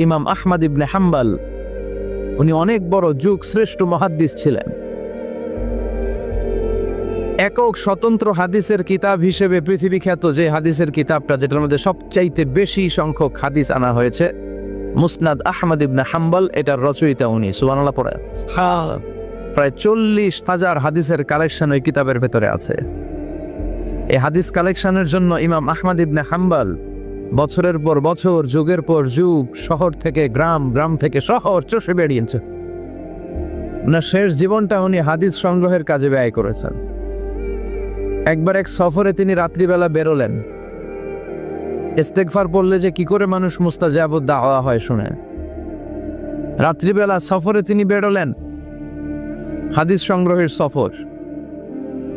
ইমাম আহমদ ইবনে হাম্বল, উনি অনেক বড় যুগ শ্রেষ্ঠ মুহাদ্দিস ছিলেন। একক স্বতন্ত্র হাদিসের কিতাব হিসেবে পৃথিবী খ্যাত যে হাদিসের কিতাবটা, যেটার মধ্যে সবচাইতে বেশি সংখ্যক হাদিস আনা হয়েছে, মুসনাদ আহমদ ইবনে হাম্বল, এটার রচয়িতা উনি। সুবহানাল্লাহ পড়ে। প্রায় 40,000 হাদিসের কালেকশন ওই কিতাবের ভেতরে আছে। এই হাদিস কালেকশনের জন্য ইমাম আহমদ ইবনে হাম্বল বছরের পর বছর, যুগের পর যুগ, শহর থেকে গ্রাম, গ্রাম থেকে শহর চষে বেরিয়েছে। ওনার শেষ জীবনটা উনি হাদিস সংগ্রহের কাজে ব্যয় করেছেন। একবার এক সফরে তিনি রাত্রিবেলা বেরোলেন। ইস্তেগফার পড়লে যে কি করে মানুষ মুস্তাজাবুদ দাওয়া হয় শুনে, রাত্রিবেলা সফরে তিনি বেরোলেন, হাদিস সংগ্রহের সফর।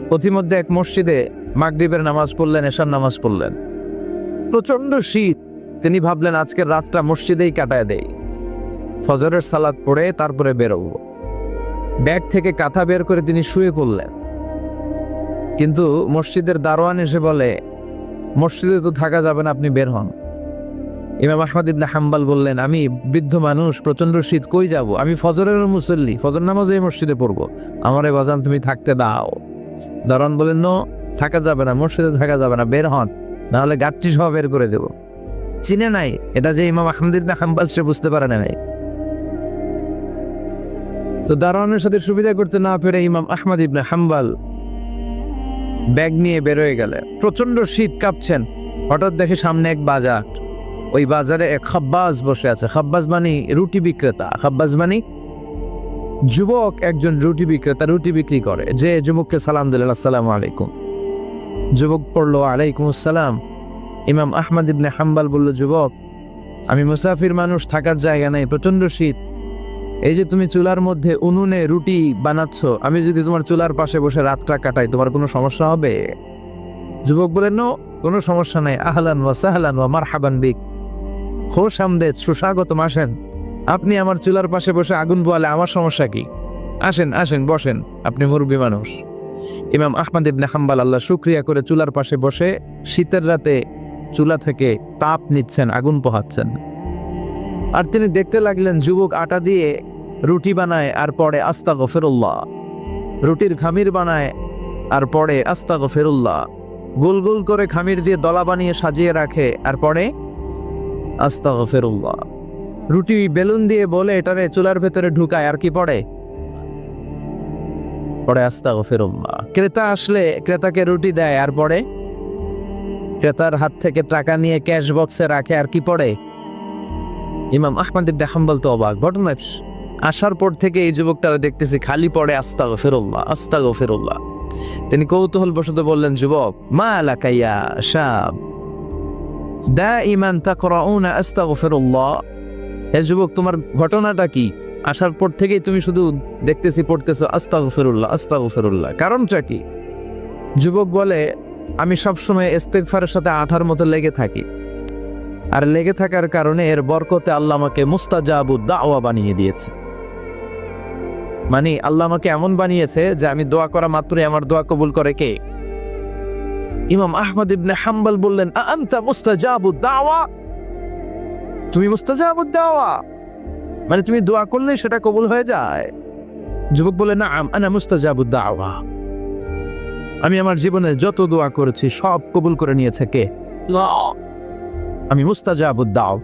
পথিমধ্যে এক মসজিদে মাগরিবের নামাজ পড়লেন, এশার নামাজ পড়লেন। প্রচন্ড শীত। তিনি ভাবলেন আজকের রাতটা মসজিদেই কাটায় দেই, ফজরের সালাত পড়ে তারপরে বেরোবো। ব্যাগ থেকে কাঁথা বের করে তিনি শুয়ে পড়লেন। কিন্তু মসজিদের দারোয়ান এসে বলে, মসজিদে তো থাকা যাবে না, আপনি বের হন। ইমাম আহমদ ইবনে হাম্বল বললেন, আমি বৃদ্ধ মানুষ, প্রচন্ড শীত, কই যাব? আমি ফজরের মুসল্লি, ফজর নামাজ এই মসজিদে পড়বো, আমারে বাজান তুমি থাকতে দাও। দারোয়ান বলেন, নো, থাকা যাবে না, মসজিদে থাকা যাবে না, বের হন, নাহলে গাঠটি সহ বের করে দেব। চিনে নাই এটা যে ইমাম আহমদ ইবনে হাম্বল, সে বুঝতে পারে নাই। তো দারোয়ানের সাথে সুবিধা করতে না পেরে ইমাম আহমদ ইবনে হাম্বল ব্যাগ নিয়ে বেরোয় গেলেন। প্রচন্ড শীত, কাঁপছেন। হঠাৎ দেখে সামনে এক বাজার। ওই বাজারে এক খাব্বাজ বসে আছে। খাব্বাজ মানে রুটি বিক্রেতা। খাব্বাজ মানে যুবক, একজন রুটি বিক্রেতা, রুটি বিক্রি করে। যে যুবককে সালাম দিলেন, আসসালামু আলাইকুম। যুবক পড়লো, আলাইকুম আসসালাম। ইমাম আহমদ ইবনে হাম্বল বলল, যুবক, আমি মুসাফির মানুষ, থাকার জায়গা নেই, প্রচন্ড শীত। এই যে তুমি চুলার মধ্যে উনুনে রুটি বানাচ্ছ, আমি যদি তোমার চুলার পাশে বসে রাতটা কাটাই, তোমার কোনো সমস্যা হবে? যুবক বলেন, নো, কোনো সমস্যা নাই। আহলান ওয়া সাহলান ওয়া মারহাবান বিক, খোশ আমদেদ, সুস্বাগতম, আসেন। আপনি আমার চুলার পাশে বসে আগুন পোয়ালে আমার সমস্যা কি? আসেন, আসেন, বসেন, আপনি মুরব্বী মানুষ। ইমাম আহমদ ইবনে হাম্বল আল্লাহ শুকরিয়া করে চুলার পাশে বসে শীতের রাতে চুলা থেকে তাপ নিচ্ছেন, আগুন পোহাচ্ছেন। আর তিনি দেখতে লাগলেন যুবক আটা দিয়ে রুটি বানায় আর পরে আস্তাগফিরুল্লাহ, রুটির খামির বানায় আর পরে আস্তাগফিরুল্লাহ, গোল গোল করে খামির দিয়ে দলা বানিয়ে সাজিয়ে রাখে আর পরে আস্তাগফিরুল্লাহ। রুটি বেলুন দিয়ে বলে এটারে চুলার ভেতরে ঢুকায় আর কি পড়ে আস্তাগফিরুল্লাহ। ক্রেতা আসলে ক্রেতাকে রুটি দেয় আর পরে ক্রেতার হাত থেকে টাকা নিয়ে ক্যাশ বক্সে রাখে আর কি পড়ে। ইমাম আহমদ ইবনে হাম্বল তো অবাক। ঘটনা আসার পর থেকে এই যুবকটারা দেখতেছি খালি পড়ে আস্তাগফিরুল্লাহ, আস্তাগফিরুল্লাহ। তিনি কৌতূহল বশত বললেন, যুবক, মা লাকা ইয়া শাব দাইমান তাকরাউনা আস্তাগফিরুল্লাহ। হে যুবক, তোমার ঘটনাটা কি? আসার পর থেকেই তুমি শুধু দেখতেছি পড়তেছো আস্তাগফিরুল্লাহ, আস্তাগফিরুল্লাহ, কারণটা কি? যুবক বলে, আমি সবসময় ইস্তেগফারের সাথে আঠার মতো লেগে থাকি, আর লেগে থাকার কারণে এর বরকতে আল্লাহ আমাকে মুস্তাজাবুদ দাওয়া বানিয়ে দিয়েছে। মানে আল্লাহ আমাকে এমন বানিয়েছে যে আমি দোয়া করা মাত্রই আমার দোয়া কবুল করে কে? ইমাম আহমদ ইবনে হাম্বল বললেন, আনতা মুস্তাজাবুদ দাওয়া, তুমি মুস্তাজাবুদ দাওয়া, মানে তুমি দোয়া করলে সেটা কবুল হয়ে যায়? যুবক বলে, না, আনা মুস্তাজাবুদ দাওয়া, আমি আমার জীবনে যত দোয়া করেছি সব কবুল করে নিয়েছে কে? আমি মুস্তাজাবুদ দাও,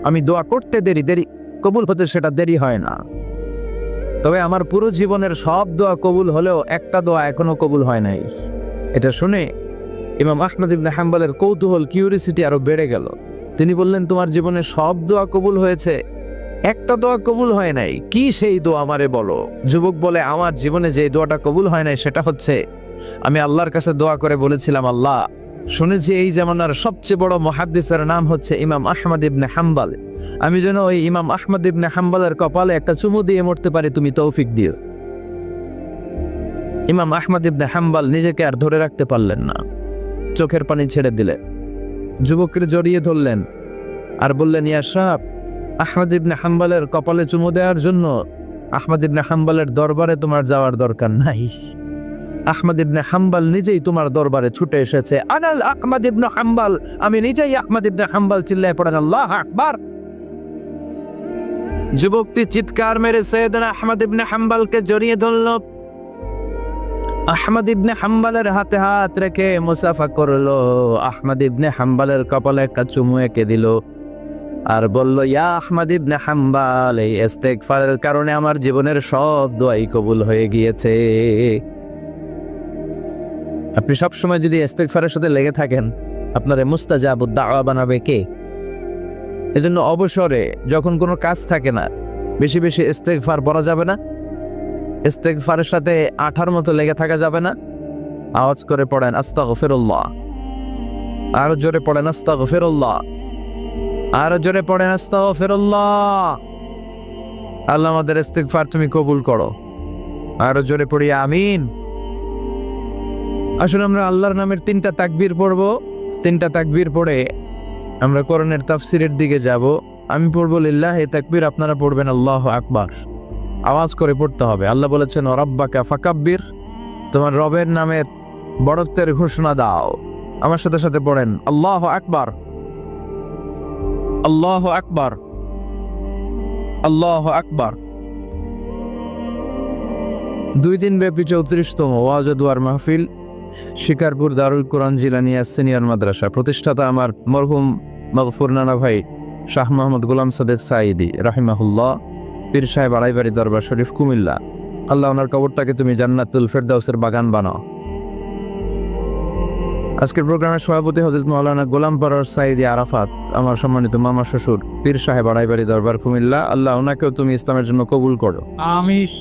আমি দোয়া করতে দেরি, কবুল হতে সেটা দেরি হয় না। তবে আমার পুরো জীবনের সব দোয়া কবুল হলেও একটা দোয়া এখনো কবুল হয় নাই। এটা শুনে ইমাম আহমদ ইবনে হাম্বলের কৌতূহল, কিউরিসিটি আরো বেড়ে গেল। তিনি বললেন, তোমার জীবনে সব দোয়া কবুল হয়েছে, একটা দোয়া কবুল হয় নাই, কি সেই দোয়া আমারে বলো? যুবক বলে, আমার জীবনে যে দোয়াটা কবুল হয় নাই সেটা হচ্ছে, আমি আল্লাহর কাছে দোয়া করে বলেছিলাম, আল্লাহ, শুনেছি এই জামানার সবচেয়ে বড় মুহাদ্দিসের নাম হচ্ছে ইমাম আহমদ ইবনে হাম্বল, আমি যেন ওই ইমাম আহমদ ইবনে হাম্বলের কপালে একটা চুমু দিয়ে মরতে পারি, তুমি তৌফিক দিও। ইমাম আহমদ ইবনে হাম্বল নিজেকে আর ধরে রাখতে পারলেন না, চোখের পানি ছেড়ে দিলেন। যুবককে জড়িয়ে ধরলেন আর বললেন, ইয়া শাব, আহমদ ইবনে হাম্বলের কপালে চুমু দেওয়ার জন্য আহমদ ইবনে হাম্বলের দরবারে তোমার যাওয়ার দরকার নাই, আহমদ ইবনে হাম্বল নিজেই তোমার দরবারে ছুটে এসেছে। আনাল আহমদ ইবনে হাম্বল, আমি নিজেই আহমদ ইবনে হাম্বল, চিল্লায় পড়েন আল্লাহু আকবার। যুবকটি চিৎকার মেরে সৈয়দনা আহমদ ইবনে হাম্বলকে জড়িয়ে ধরল। আহমদ ইবনে হাম্বলের হাতে হাত রেখে মুসাফা করলো। আহমদ ইবনে হাম্বলের কপালে একটা চুমু এঁকে দিল আর বলল, ইয়া আহমদ ইবনে হাম্বল, এই ইস্তেগফারের কারণে আমার জীবনের সব দোয়াই কবুল হয়ে গিয়েছে। আপনি সব সময় যদি ইস্তেগফারের সাথে লেগে থাকেন, আপনারে মুস্তাজাবুদ দাওয়া বানাবে কে? এজন্য অবসরে যখন কোনো কাজ থাকে না, বেশি বেশি ইস্তেগফার পড়া যাবে না, ইস্তেগফারের সাথে আঠার মতো লেগে থাকা যাবে না। আওয়াজ করে পড়েন আস্তাগফিরুল্লাহ, আরো জোরে পড়েন আস্তাগফিরুল্লাহ, আরো জোরে পড়েন আস্তাগফিরুল্লাহ। আল্লাহ আমাদের ইস্তেগফার তুমি কবুল করো। আরো জোরে পড়ি আমিন। আসুন আমরা আল্লাহর নামের 3টা তাকবীর পড়বো। 3টা তাকবীর পড়ে আমরা কোরআনের তাফসিরের দিকে যাব। আমি পড়বো লিল্লাহি তাকবীর, আপনারা পড়বেন আল্লাহু আকবার। আওয়াজ করে পড়তে হবে। আল্লাহ বলেছেন রাব্বাকা ফাকাব্বির, তোমার রবের নামের বড়ত্বের ঘোষণা দাও। আমার সাথে সাথে পড়েন আল্লাহু আকবার, আল্লাহু আকবার, আল্লাহু আকবার। 2 দিন ব্যাপী 34তম ওয়াজ ও দোয়ার মাহফিল, শিকারপুর দারুল কোরআন জিলানিয়া সিনিয়র মাদ্রাসা। প্রতিষ্ঠাতা আমার মরহুম মাগফুর নানা ভাই শাহ মোহাম্মদ গোলাম সাদেক সাঈদী রাহিমাহুল্লাহ, পীর সাহেব আড়াইবাড়ি দরবার শরীফ, কুমিল্লা। আল্লাহ ওনার কবরটাকে তুমি জান্নাতুল ফেরদাউসের বাগান বানাও। আজকের প্রোগ্রামের সভাপতি হযরত মাওলানা গোলাম পরওয়ার সাঈদী আরাফাত, আমার সম্মানিত মামা শ্বশুর, পীর সাহেব আড়াইবাড়ি দরবার কুমিল্লা। আল্লাহ ওনাকেও তুমি ইসলামের জন্য কবুল করো, আমিন।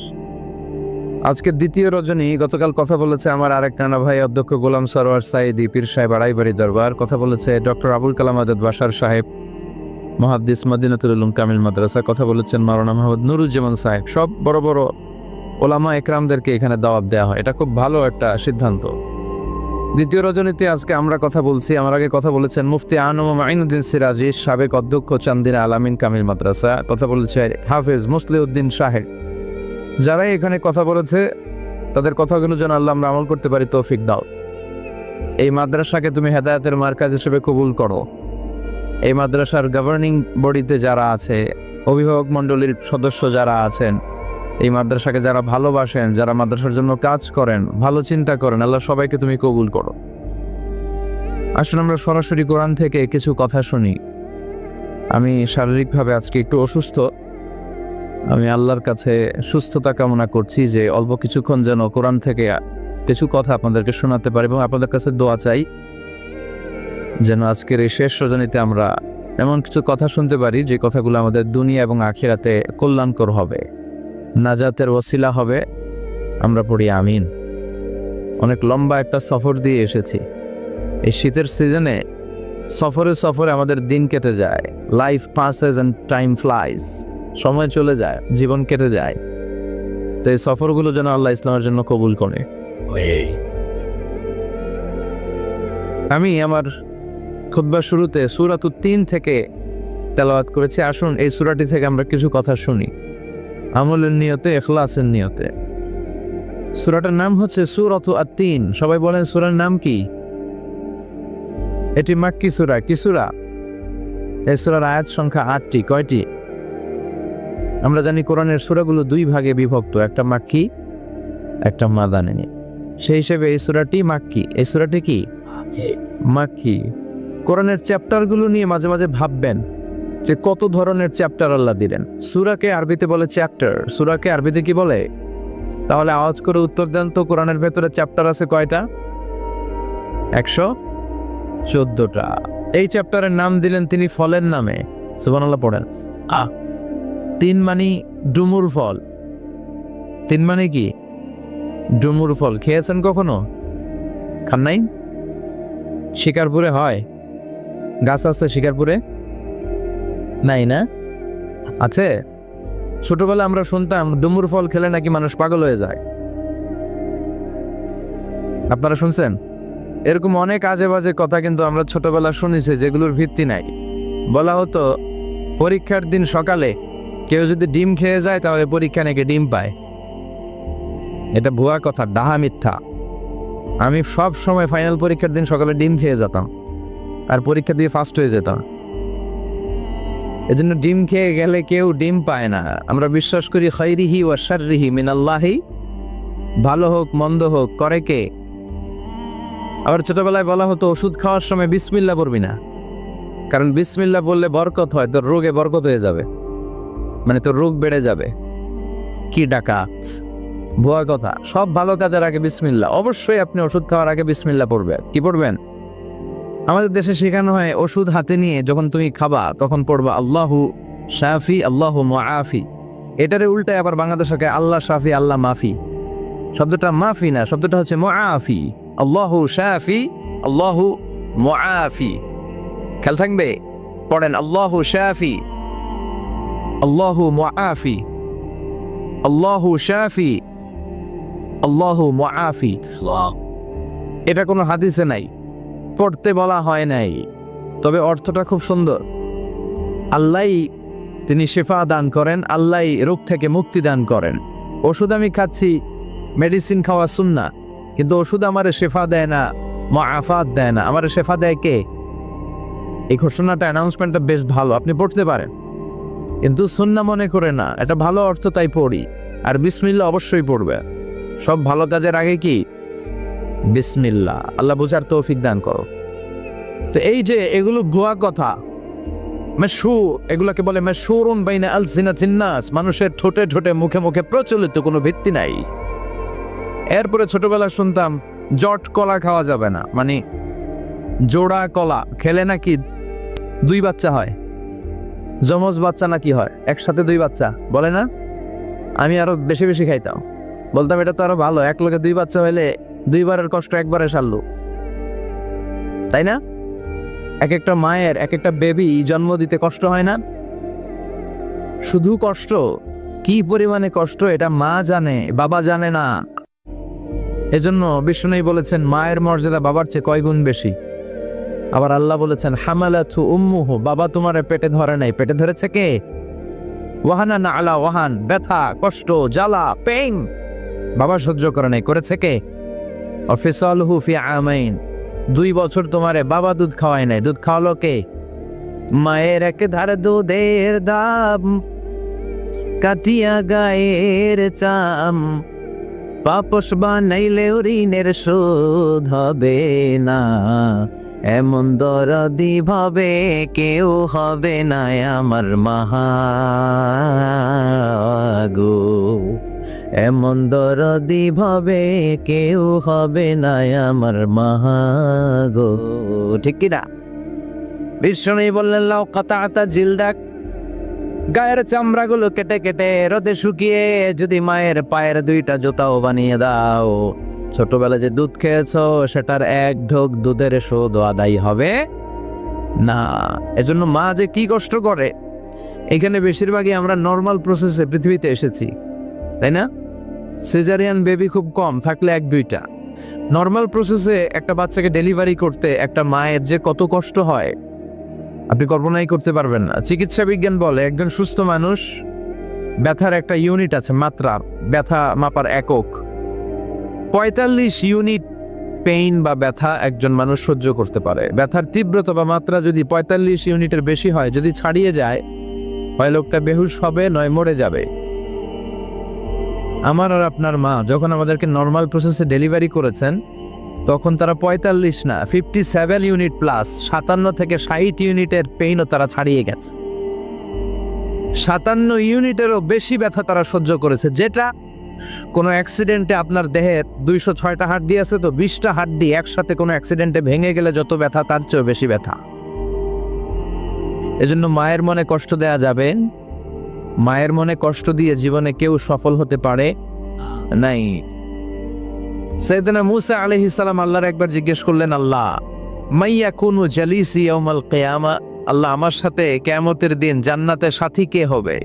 আজকের দ্বিতীয় রজনী, গতকাল কথা বলেছে আমার আরেক নানা ভাই অধ্যক্ষ গোলাম সরওয়ার সাঈদী, পীর সাহেব আড়াইবাড়ি দরবার। কথা বলেছে ডক্টর আবুল কালাম আজাদ বাশার সাহেব, মুহাদ্দিস, মদিনাতুল উলুম কামিল মাদ্রাসা। কথা বলেছেন মাওলানা মোহাম্মদ নুরুজ্জামান সাহেব। সব বড় বড় ওলামা একরামদেরকে এখানে দাওয়াত দেওয়া হয়, এটা খুব ভালো একটা সিদ্ধান্ত। দ্বিতীয় রজনীতে আজকে আমরা কথা বলছি। আমার আগে কথা বলেছেন মুফতি আনম মাইনুদ্দিন সিরাজি, সাবেক অধ্যক্ষ চান্দিনা আলামিন কামিল মাদ্রাসা। কথা বলেছে হাফেজ মুসলিউদ্দিন সাহেব। যারাই এখানে কথা বলেছে তাদের কথাগুলো যেন আল্লাহ আমরা আমল করতে পারি, তৌফিক দাও। এই মাদ্রাসাকে তুমি হেদায়েতের মার্কাজ হিসেবে কবুল করো। এই মাদ্রাসার গভর্নিং বডিতে যারা আছে, অভিভাবক মণ্ডলীর সদস্য যারা আছেন, এই মাদ্রাসাকে যারা ভালোবাসেন, যারা মাদ্রাসার জন্য কাজ করেন, ভালো চিন্তা করেন, আল্লাহ সবাইকে তুমি কবুল করো। আসুন আমরা সরাসরি কোরআন থেকে কিছু কথা শুনি। আমি শারীরিকভাবে আজকে একটু অসুস্থ। আমি আল্লাহর কাছে সুস্থতা কামনা করছি যে অল্প কিছুক্ষণ যেন কোরআন থেকে কিছু কথা আপনাদেরকে শোনাতে পারি, এবং আপনাদের কাছে দোয়া চাই যেন আজকের এই শেষ রজনীতে আমরা এমন কিছু কথা শুনতে পারি যে কথাগুলো আমাদের দুনিয়া এবং আখিরাতে কল্যাণকর হবে, নাজাতের ওসিলা হবে। আমরা পড়ি আমিন। অনেক লম্বা একটা সফর দিয়ে এসেছি। এই শীতের সিজনে সফরে সফরে আমাদের দিন কেটে যায়। Life passes and time flies, সময় চলে যায়, জীবন কেটে যায়। তো এই সফরগুলো যেন আল্লাহ ইসলামের জন্য কবুল করে। আমি আমার খুতবার শুরুতে সূরাতুত তিন থেকে তেলাওয়াত করেছি। আসুন এই সূরাটি থেকে আমরা কিছু কথা শুনি, আমলের নিয়তে, ইখলাসের নিয়তে। সূরাটার নাম হচ্ছে সূরাতু আত-তিন। সবাই বলেন সূরার নাম কি? এটি মাক্কি সূরা। কি সূরা? এই সূরার আয়াত সংখ্যা 8টি। কয়টি? আমরা জানি কোরআনের সূরাগুলো 2 ভাগে বিভক্ত, একটা মাক্কি, একটা মাদানী। সেই হিসেবে এই সূরাটি মাক্কি। এই সূরাটি কি? মাক্কি। কোরআনের চ্যাপ্টারগুলো নিয়ে মাঝে মাঝে ভাববেন যে কত ধরনের চ্যাপ্টার আল্লাহ দিলেন। সূরাকে আরবিতে বলে চ্যাপ্টার। সূরাকে আরবিতে কি বলে? তাহলে আওয়াজ করে উত্তর দেন তো, কোরআনের ভেতরে চ্যাপ্টার আছে কয়টা? 114টা। এই চ্যাপ্টারের নাম দিলেন তিনি ফলের নামে। সুবহানাল্লাহ পড়েন। তিন মানে ডুমুর ফল। তিন মানে কি? ডুমুর ফল। খেয়েছেন কখনো? খান নাই? শিকারপুরে হয়? গাছ আছে শিকারপুরে? নাই না? আছে? ছোটবেলা আমরা শুনতাম ডুমুর ফল খেলে নাকি মানুষ পাগল হয়ে যায়। আপনারা শুনছেন? এরকম অনেক আজে বাজে কথা কিন্তু আমরা ছোটবেলা শুনেছি, যেগুলোর ভিত্তি নাই। বলা হতো পরীক্ষার দিন সকালে কেউ যদি ডিম খেয়ে যায় তাহলে পরীক্ষা নাকি ডিম পায়। এটা ভুয়া কথা, ডাহা, মিথ্যা। আমি সব সময় ফাইনাল পরীক্ষার দিন সকালে ডিম খেয়ে যেতাম আর পরীক্ষা দিয়ে ফার্স্ট হয়ে যেতাম। এজন্য ডিম খেয়ে গেলে কেউ ডিম পায় না। আমরা বিশ্বাস করি খাইরিহি ওয়া শাররিহি মিনাল্লাহি, ভালো হোক মন্দ হোক করে কে? আবার ছোটবেলায় বলা হতো ওষুধ খাওয়ার সময় বিসমিল্লাহ পড়বি না, কারণ বিসমিল্লাহ বললে বরকত হয়, তোর রোগে বরকত হয়ে যাবে, মানে তোর রোগ বেড়ে যাবে। কি ডাকাত, ভুয়া কথা। সব ভালো কাজের আগে বিসমিল্লাহ। অবশ্যই আপনি ওষুধ খাওয়ার আগে বিসমিল্লাহ পড়বেন। কি পড়বেন? আমাদের দেশে শেখানো হয় ওষুধ হাতে নিয়ে যখন তুমি খাবা তখন পড়বা আল্লাহু শাফি আল্লাহু মুআফি। এটারে উল্টায় আবার বাংলাদেশকে আল্লাহ শাফি আল্লাহ মাফি। শব্দটা মাফি না, শব্দটা হচ্ছে মুআফি। আল্লাহু শাফি আল্লাহু মুআফি। খেয়াল থাকবে, পড়েন আল্লাহু শাফি আল্লাহু মুআফি, আল্লাহু শাফি আল্লাহু মুআফি। এটা কোনো হাদিসে নাই, পড়তে বলা হয় নাই, তবে অর্থটা খুব সুন্দর। আল্লাহই তিনি শিফা দান করেন, আল্লাহই রোগ থেকে মুক্তি দান করেন। ওষুধ আমি খাচ্ছি, মেডিসিন খাওয়া সুন্নাহ, কিন্তু ওষুধ আমারে শিফা দেয় না, মুআফাত দেয় না। আমারে শিফা দেয় কে? এই ঘোষণাটা, অ্যানাউন্সমেন্টটা বেশ ভালো, আপনি পড়তে পারেন, কিন্তু সুন্নাহ মনে করে না। এটা ভালো অর্থ, তাই পড়ি। আর বিসমিল্লাহ অবশ্যই পড়বে। সব ভালো কাজের আগে কি? বিসমিল্লাহ। আল্লাহ বুঝার তৌফিক দান করো। তো এই যে এগুলো ভুয়া কথা, মাশহুর, এগুলোকে বলে মাশহুরুন বাইনা আলসিনাতিন নাস, মানুষের ঠোঁটে ঠোঁটে মুখে মুখে প্রচলিত, কোনো ভিত্তি নাই। এরপরে ছোটবেলা শুনতাম জট কলা খাওয়া যাবে না, মানে জোড়া কলা খেলে নাকি 2 বাচ্চা হয়, যমজ বাচ্চা নাকি হয়, একসাথে 2 বাচ্চা বলে না। আমি আরো বেশি বেশি খাইতাম, বলতাম এটা তো আরো ভালো, এক লোকে 2 বাচ্চা হইলে 2 বারের কষ্ট একবারে সারলো, তাই না? এক একটা মায়ের এক একটা বেবি জন্ম দিতে কষ্ট হয় না? শুধু কষ্ট, কি পরিমাণে কষ্ট এটা মা জানে, বাবা জানে না। এজন্য বিষ্ণু বলেছেন মায়ের মর্যাদা বাবার চেয়ে কয় গুণ বেশি। আবার আল্লাহ বলেছেন হামালাতু উম্মুহু, বাবা তোমার পেটে ধরে নাই, পেটে ধরেছে কে? ওয়াহানান আলা ওয়াহান, ব্যথা কষ্ট জ্বালা পেইন বাবা সহ্য করে নাই, করেছে কে? অফিসালহু ফি আমাইন, 2 বছর তোমারে বাবা দুধ খাওয়ায় নাই, দুধ খাওয়ালো কে? মায়ের এক ধার দুধের দাম কাটিয়া গায়ের চাম, পাপস বানাইলেও ঋণের শোধ হবে না, এমন দরদি ভাবে কেউ হবে না আমার মাগো, এমন দরদি ভাবে কেউ হবে না আমার মাগো। ঠিক কিনা? বিষ্ণু বললেন লাউ কাতাতা জিলদাক, গায়ের চামড়াগুলো কেটে কেটে রোদে শুকিয়ে যদি মায়ের পায়ের 2টা জুতাও বানিয়ে দাও, ছোটবেলা যে দুধ খেয়েছো সেটার 1 ঢোক দুধের শোধ আদায় হবে না। এজন্য মা যে কি কষ্ট করে, এখানে বেশিরভাগই আমরা নর্মাল প্রসেসে পৃথিবীতে এসেছি, তাই না? সিজারিয়ান বেবি খুব কম, থাকলে 1-2টা। নর্মাল প্রসেসে একটা বাচ্চাকে ডেলিভারি করতে একটা মায়ের যে কত কষ্ট হয় আপনি কল্পনাই করতে পারবেন না। চিকিৎসা বিজ্ঞান বলে একজন সুস্থ মানুষ ব্যথার একটা ইউনিট আছে, মাত্রা, ব্যথা মাপার একক। 45 ইউনিট পেইন বা ব্যথা একজন মানুষ সহ্য করতে পারে। ব্যথার তীব্রতা বা মাত্রা যদি 45 ইউনিটের বেশি হয়, যদি ছাড়িয়ে যায়, হয় লোকটা বেহুশ হবে, নয় মরে যাবে। আমার আর আপনার মা যখন আমাদেরকে নর্মাল প্রসেসে ডেলিভারি করেছেন তখন তারা 45 না 57 ইউনিট প্লাস 57 থেকে 60 ইউনিটের পেইনও তারা ছাড়িয়ে গেছে। 57 ইউনিটেরও বেশি ব্যথা তারা সহ্য করেছে, যেটা কোনো অ্যাক্সিডেন্টে আপনার দেহের 206টা হাড্ডি আছে, তো 20টা হাড্ডি একসাথে কোনো অ্যাক্সিডেন্টে ভেঙে গেলে যত ব্যথা তার চেয়েও বেশি ব্যথা। এজন্য মায়ের মনে কষ্ট দেয়া যাবে, মায়ের মনে কষ্ট দিয়ে জীবনে কেউ সফল হতে পারে নাই। সাইয়েদনা মুসা আলাইহিস সালাম আল্লাহর একবার জিজ্ঞেস করলেন, আল্লাহ মাইয়াকুনু জালিসি ইয়াউমাল কিয়ামা, আল্লাহ আমার সাথে কিয়ামতের দিন জান্নাতে সাথী কে হবে?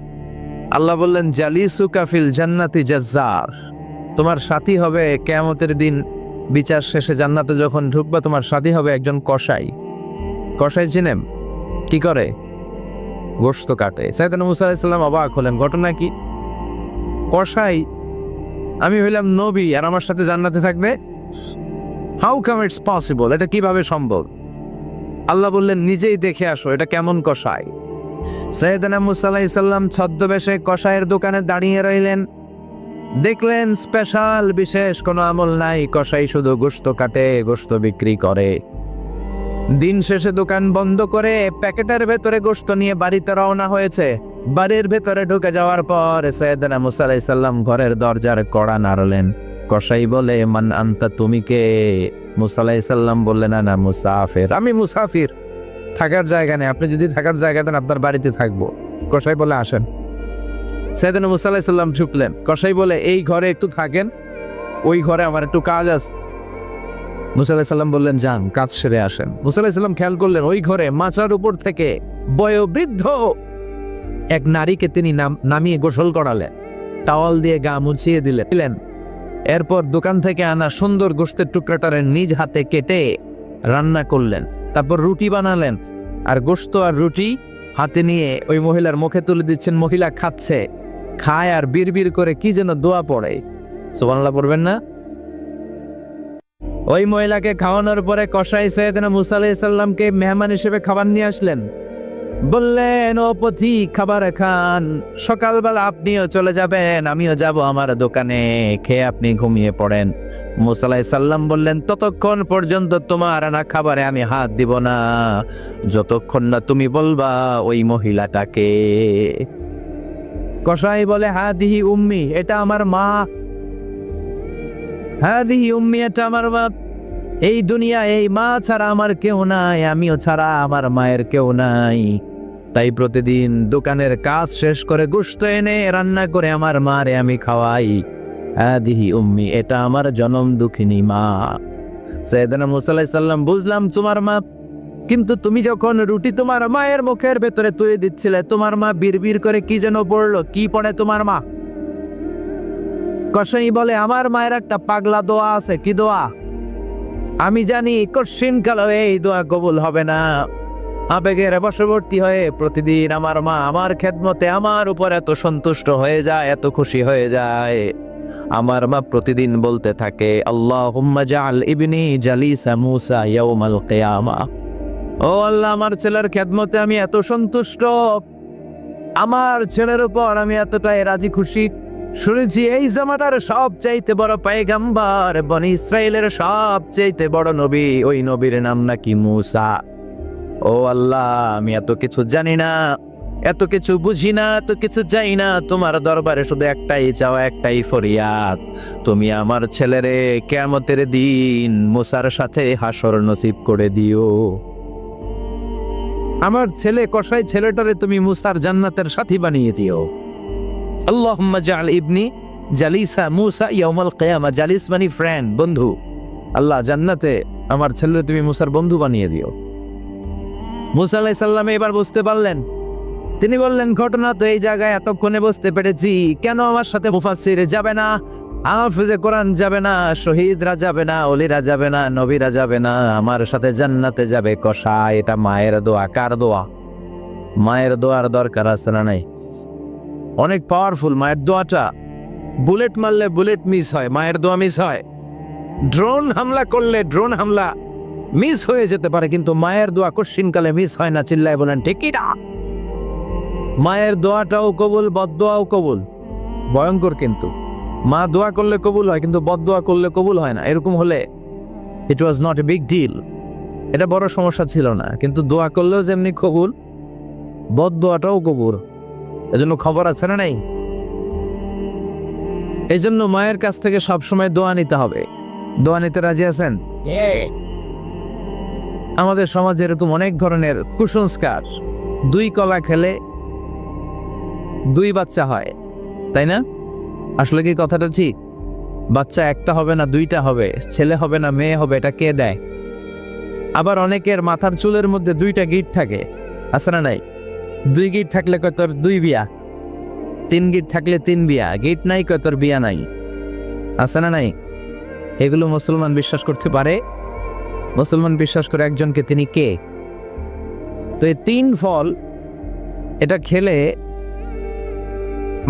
আল্লাহ বললেন জালিসুকা ফিল জান্নাতি জাজ্জার, তোমার সাথী হবে কিয়ামতের দিন বিচার শেষে জান্নাতে যখন ঢুকবা তোমার সাথী হবে একজন কসাই। কসাই চিনেন? কি করে? গোশত কাটে। সাইয়েদনা মুসা আলাইহিস সালাম অবাক হলেন, ঘটনা কি? কসাই, আমি হইলাম নবী আর আমার সাথে জান্নাতে থাকবে? হাউ কাম ইটস পসিবল, এটা কিভাবে সম্ভব? আল্লাহ বললেন নিজেই দেখে আসো এটা কেমন কসাই। সাইয়েদনা মুসা আলাইহিস সালাম ছদ্মবেশে কসাইয়ের দোকানে দাঁড়িয়ে রইলেন। দেখলেন স্পেশাল বিশেষ কোনো আমল নাই, কসাই শুধু গোশত কাটে, গোশত বিক্রি করে। দিন শেষে দোকান বন্ধ করে প্যাকেটের ভেতরে গোশত নিয়ে বাড়িতে রওনা হয়েছে। বাড়ির ভেতরে ঢুকে যাওয়ার পর সাইয়েদনা মুসা আলাইহিস সালাম ঘরের দরজার কড়া নাড়লেন। কসাই বলে, মান আনতা, তুমি কে? মুসা আলাইহিস সালাম বললেন, আনা মুসাফির, আমি মুসাফির, থাকার জায়গা নেই, আপনি যদি থাকার জায়গা দেন আপনার বাড়িতে থাকবো। কসাই বলে, আসেন। সাইয়েদনা মুসা আলাইহিস সালাম ঢুকলেন। কসাই বলে, এই ঘরে একটু থাকেন, ওই ঘরে আমার একটু কাজ আছে। মুসা আলাইহিস সালাম বললেন, যান, কাজ সেরে আসেন। মুসা আলাইহিস সালাম খেয়াল করলেন ওই ঘরে মাচার উপর থেকে বয়োবৃদ্ধ এক নারীকে তিনি নামিয়ে গোসল করালেন, টাওয়াল দিয়ে গা মুছিয়ে দিলেন। এরপর দোকান থেকে আনা সুন্দর গোশতের টুকরাটারে নিজ হাতে কেটে রান্না করলেন। তারপর রুটি বানালেন, আর গোশত আর রুটি হাতে নিয়ে ওই মহিলার মুখে তুলে দিচ্ছেন। মহিলা খাচ্ছে, খায় আর বিড়বিড় করে কি যেন দোয়া পড়ে। সুবহানাল্লাহ পড়বেন না? ওই মহিলাকে খাওয়ানোর পরে কসাই সাইয়েদনা মুসা আলাইহিস সালামকে মেহমান হিসেবে খাবার নিয়ে আসলেন। বললেন, ও পথিক, খাবার খান, সকালবেলা আপনিও চলে যাবেন, আমিও যাব আমার দোকানে, খেয়ে আপনি ঘুমিয়ে পড়েন। মুসা আলাইহিস সালাম বললেন, ততক্ষণ পর্যন্ত তোমার আনা খাবারে আমি হাত দিব না, যতক্ষণ না তুমি বলবা ওই মহিলাটাকে। কসাই বলে, হাদিহি উম্মি, এটা আমার মা, হাদিহি উম্মি, এটা আমার মা। এই দুনিয়া এই মা ছাড়া আমার কেউ নাই, আমিও ছাড়া আমার মায়ের কেউ নাই। তাই প্রতিদিন দোকানের কাজ শেষ করে গোশত এনে রান্না করে আমার মারে আমি খাওয়াই। হাদিহি উম্মি, এটা আমার জনম দুঃখিনী মা। সাইয়েদনা মুসা আলাইহিস সালাম, বুঝলাম তোমার মা, কিন্তু তুমি যখন রুটি তোমার মায়ের মুখের ভেতরে তুলে দিচ্ছিলে, তোমার মা বিড়বিড় করে কি যেন পড়লো, কি পড়ে তোমার মা? কসাই বলে, আমার মায়ের একটা পাগলা দোয়া আছে। কি দোয়া? আমি জানি কঠিন কালে এই দোয়া কবুল হবে না। আবেগের বশবর্তী হয়ে প্রতিদিন আমার মা আমার খেদমতে আমার উপর এত সন্তুষ্ট হয়ে যায়, এত খুশি হয়ে যায়। আমার মা প্রতিদিন বলতে থাকে, আল্লাহুম্মা জাআল ইবনি জালিসা মুসা ইয়াউমাল কিয়ামা। ও আল্লাহ, আমার ছেলের খেদমতে আমি এত সন্তুষ্ট, আমার ছেলের উপর আমি এতটাই রাজি খুশি। শুনেছি এই জামানার সবচাইতে বড় পয়গম্বর, বনি ইসরাইলের সবচাইতে বড় নবী, ওই নবীর নাম নাকি মুসা। ও আল্লাহ, আমি এত কিছু জানি না, এত কিছু বুঝি না, এত কিছু জানি না, তোমার দরবারে শুধু একটাই চাওয়া, একটাই ফরিয়াদ, তুমি আমার ছেলেরে কিয়ামতের দিন মুসার সাথে হাসর নসিব করে দিও। আমার ছেলে কসাই ছেলেটারে তুমি মুসার জান্নাতের সাথী বানিয়ে দিও। আল্লাহুম্মা জাআল ইবনি জালিসা মুসা ইয়াউমাল কিয়ামা, জালিস মানে ফ্রেন্ড, বন্ধু। আল্লাহ, জান্নাতে আমার ছেলে তুমি মুসার বন্ধু বানিয়ে দিও। মুসা আলাইহিস সালাম এবার বুঝতে পারলেন। তিনি বললেন, ঘটনা তো এই জায়গায় এতক্ষণে বুঝতে পেরেছি, কেন আমার সাথে মুফাসসির যাবে না, হাফেজে কোরআন যাবে না, শহীদরা যাবে না, ওলিরা যাবে না, নবীরা যাবে না, আমার সাথে জান্নাতে যাবে কসাই। এটা মায়ের দোয়া। কার দোয়া? মায়ের দোয়ার দরকার আছে না নাই? অনেক পাওয়ারফুল মায়ের দোয়াটা। বুলেট মারলে বুলেট মিস হয়, মায়ের দোয়া মিস হয়। ড্রোন হামলা করলে ড্রোন হামলা মিস হয়ে যেতে পারে, কিন্তু মায়ের দোয়া কঠিনকালে মিস হয় না। চিল্লায় বলেন ঠিক কি না? মায়ের দোয়াটাও কবুল, বদদোয়াও কবুল। ভয়ঙ্কর কিন্তু। মা দোয়া করলে কবুল হয়, কিন্তু বদদোয়া করলে কবুল হয় না। এরকম হলে it was not a big deal, এটা বড় সমস্যা ছিল না। কিন্তু দোয়া করলেও যেমনি কবুল, বদদোয়াটাও কবুল। এজন্য খবর আছে না নাই? এই জন্য মায়ের কাছ থেকে সবসময় দোয়া নিতে হবে। দোয়া নিতে রাজি আছেন? আমাদের সমাজে এরকম অনেক ধরনের কুসংস্কার। 2 কলা খেলে 2 বাচ্চা হয়, তাই না? আসলে কি কথাটা ঠিক? বাচ্চা একটা হবে না 2টা হবে, ছেলে হবে না মেয়ে হবে, এটা কে দেয়? আবার অনেকের মাথার চুলের মধ্যে 2টা গিট থাকে, আছে না নাই? 2 গিট থাকলে কয় তোর 2 বিয়া, 3 গিট থাকলে 3 বিয়া, গিট নাই কয় তোর বিয়া নাই, আছে না নাই? এগুলো মুসলমান বিশ্বাস করতে পারে? মুসলমান বিশ্বাস করে একজনকে, তিনি কে? তো এই 3 ফল এটা খেলে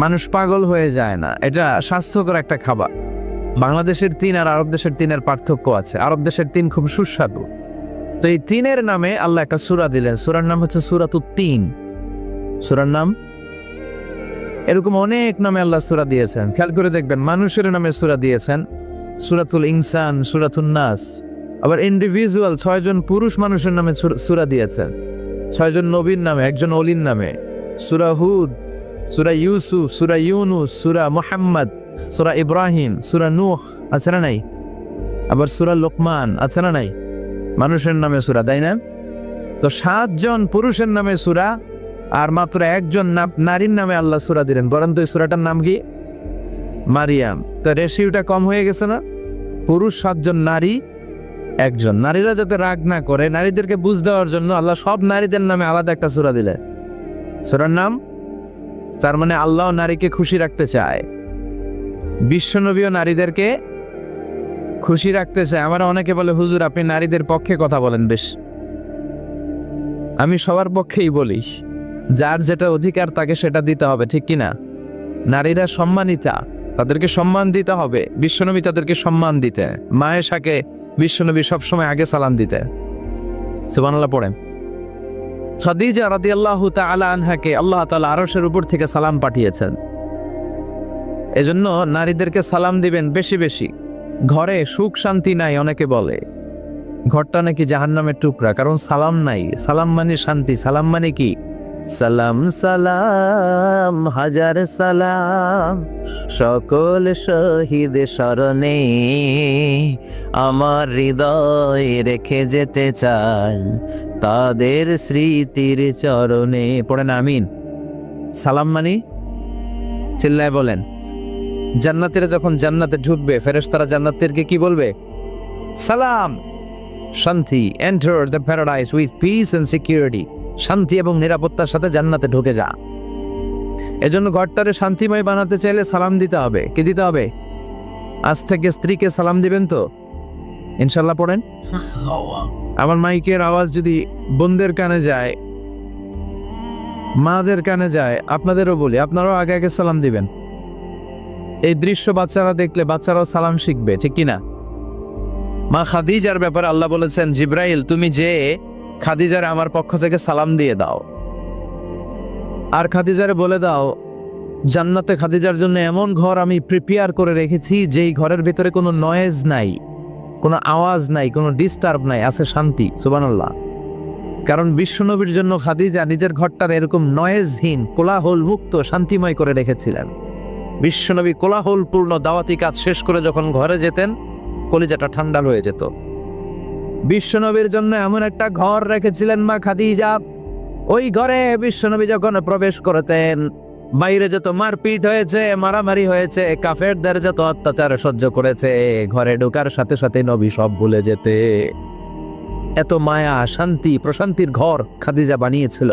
মানুষ পাগল হয়ে যায় না, এটা স্বাস্থ্যকর একটা খাবার। বাংলাদেশের 3 আর আরব দেশের 3-এর পার্থক্য আছে। আরব দেশের 3 খুব সুস্বাদু। তো এই 3-এর নামে আল্লাহ একটা সূরা দিলেন। সূরার নাম হচ্ছে সূরাতুত তিন। সূরার নাম? এরকম অনেক নামে আল্লাহ সূরা দিয়েছেন, খেয়াল করে দেখবেন। মানুষের নামে সূরা দিয়েছেন, সূরাতুল ইনসান, সূরাতুন নাস। আবার ইন্ডিভিজুয়াল 6 জন পুরুষ মানুষের নামে সূরা দিয়েছেন, 6 জন নবীর নামে, একজন অলির নামে। সূরা হুদ, সূরা ইউসুফ, সূরা ইউনুস, সূরা মুহাম্মদ, সূরা ইব্রাহিম, সূরা নূহ, আছে না নাই? আবার সূরা লোকমান, আছে না নাই? মানুষের নামে সূরা, তাই না? তো 7 জন পুরুষের নামে সূরা, আর মাত্র একজন নারীর নামে আল্লাহ সূরা দিলেন। বলেন তো এই সূরাটার নাম কি? মারিয়াম। তো রেশিওটা কম হয়ে গেছে না? পুরুষ 7 জন, নারী একজন। নারীরা যাতে রাগ না করে, নারীদেরকে বুঝ দেওয়ার জন্য আল্লাহ সব নারীদের নামে আলাদা একটা সূরা দিলেন। সূরার নাম? তার মানে আল্লাহ নারীকে খুশি রাখতে চায়, বিশ্বনবীও নারীদেরকে খুশি রাখতে চায়। আমার অনেকে বলে, হুজুর আপনি নারীদের পক্ষে কথা বলেন বেশ। আমি সবার পক্ষেই বলি, যার যেটা অধিকার তাকে সেটা দিতে হবে, ঠিক কিনা? নারীরা সম্মানিতা, তাদেরকে সম্মান দিতে হবে। বিশ্বনবী তাদেরকে সম্মান দিতে, মায়েশাকে বিশ্বনবী সবসময় আগে সালাম দিতে। সুবহানাল্লাহ পড়েন। খাদিজা রাদিয়াল্লাহু তাআলা আনহাকে আল্লাহ তাআলা আরশের উপর থেকে সালাম পাঠিয়েছেন। এজন্য নারীদেরকে সালাম দিবেন বেশি বেশি। ঘরে সুখ শান্তি নাই, অনেকে বলে ঘরটা নাকি জাহান্নামের টুকরা, কারণ সালাম নাই। সালাম মানে শান্তি। সালাম মানে কি? সালাম সালাম হাজার সালাম সকল শহীদ স্মরণে, আমার হৃদয় রেখে যেতে চাই তাদের স্মৃতির চরণে। পড়েন আমিন। সালাম মানে, চিল্লায় বলেন। জান্নাতীরা যখন জান্নাতে ঢুকবে, ফেরেশতারা জান্নাতীদেরকে কি বলবে? সালাম, শান্তি। Enter the paradise with peace and security. শান্তি এবং নিরাপত্তার সাথে জান্নাতে ঢুকে যা। এজন্য ঘরটারে শান্তিময় বানাতে চাইলে সালাম দিতে হবে। কি দিতে হবে? আজ থেকে স্ত্রীকে সালাম দিবেন তো ইনশাল্লাহ। পড়েন। আমার মাইকের আওয়াজ যদি বোনদের কানে যায়, মাদের কানে যায়, আপনাদেরও বলি, আপনারাও আগে আগে সালাম দিবেন। এই দৃশ্য বাচ্চারা দেখলে বাচ্চারাও সালাম শিখবে, ঠিক কিনা? মা খাদিজার ব্যাপারে আল্লাহ বলেছেন, জিব্রাইল তুমি যে খাদিজার আমার পক্ষ থেকে সালাম দিয়ে দাও, আর খাদিজারে বলে দাও জান্নাতে খাদিজার জন্য এমন ঘর আমি প্রিপেয়ার করে রেখেছি, যেই ঘরের ভিতরে কোনো নয়েজ নাই, কোনো আওয়াজ নাই, কোনো ডিস্টার্ব নাই, আছে শান্তি। সুবহানাল্লাহ। কারণ বিশ্বনবীর জন্য খাদিজা নিজের ঘরটার এরকম নয়েজহীন, কোলাহল মুক্ত, শান্তিময় করে রেখেছিলেন। বিশ্বনবী কোলাহলপূর্ণ দাওয়াতি কাজ শেষ করে যখন ঘরে যেতেন, কলিজাটা ঠান্ডা হয়ে যেত। বিশ্বনবীর জন্য এমন একটা ঘর রেখেছিলেন মা খাদিজা, ওই ঘরে বিশ্বনবী যখন প্রবেশ করতেন, বাইরে যত মারপিট হয়েছে, মারামারি হয়েছে, কাফেরদের যত অত্যাচার সহ্য করেছে, ঘরে ঢোকার সাথে সাথে নবী সব ভুলে যেতে। এত মায়া, শান্তি, প্রশান্তির ঘর খাদিজা বানিয়েছিল।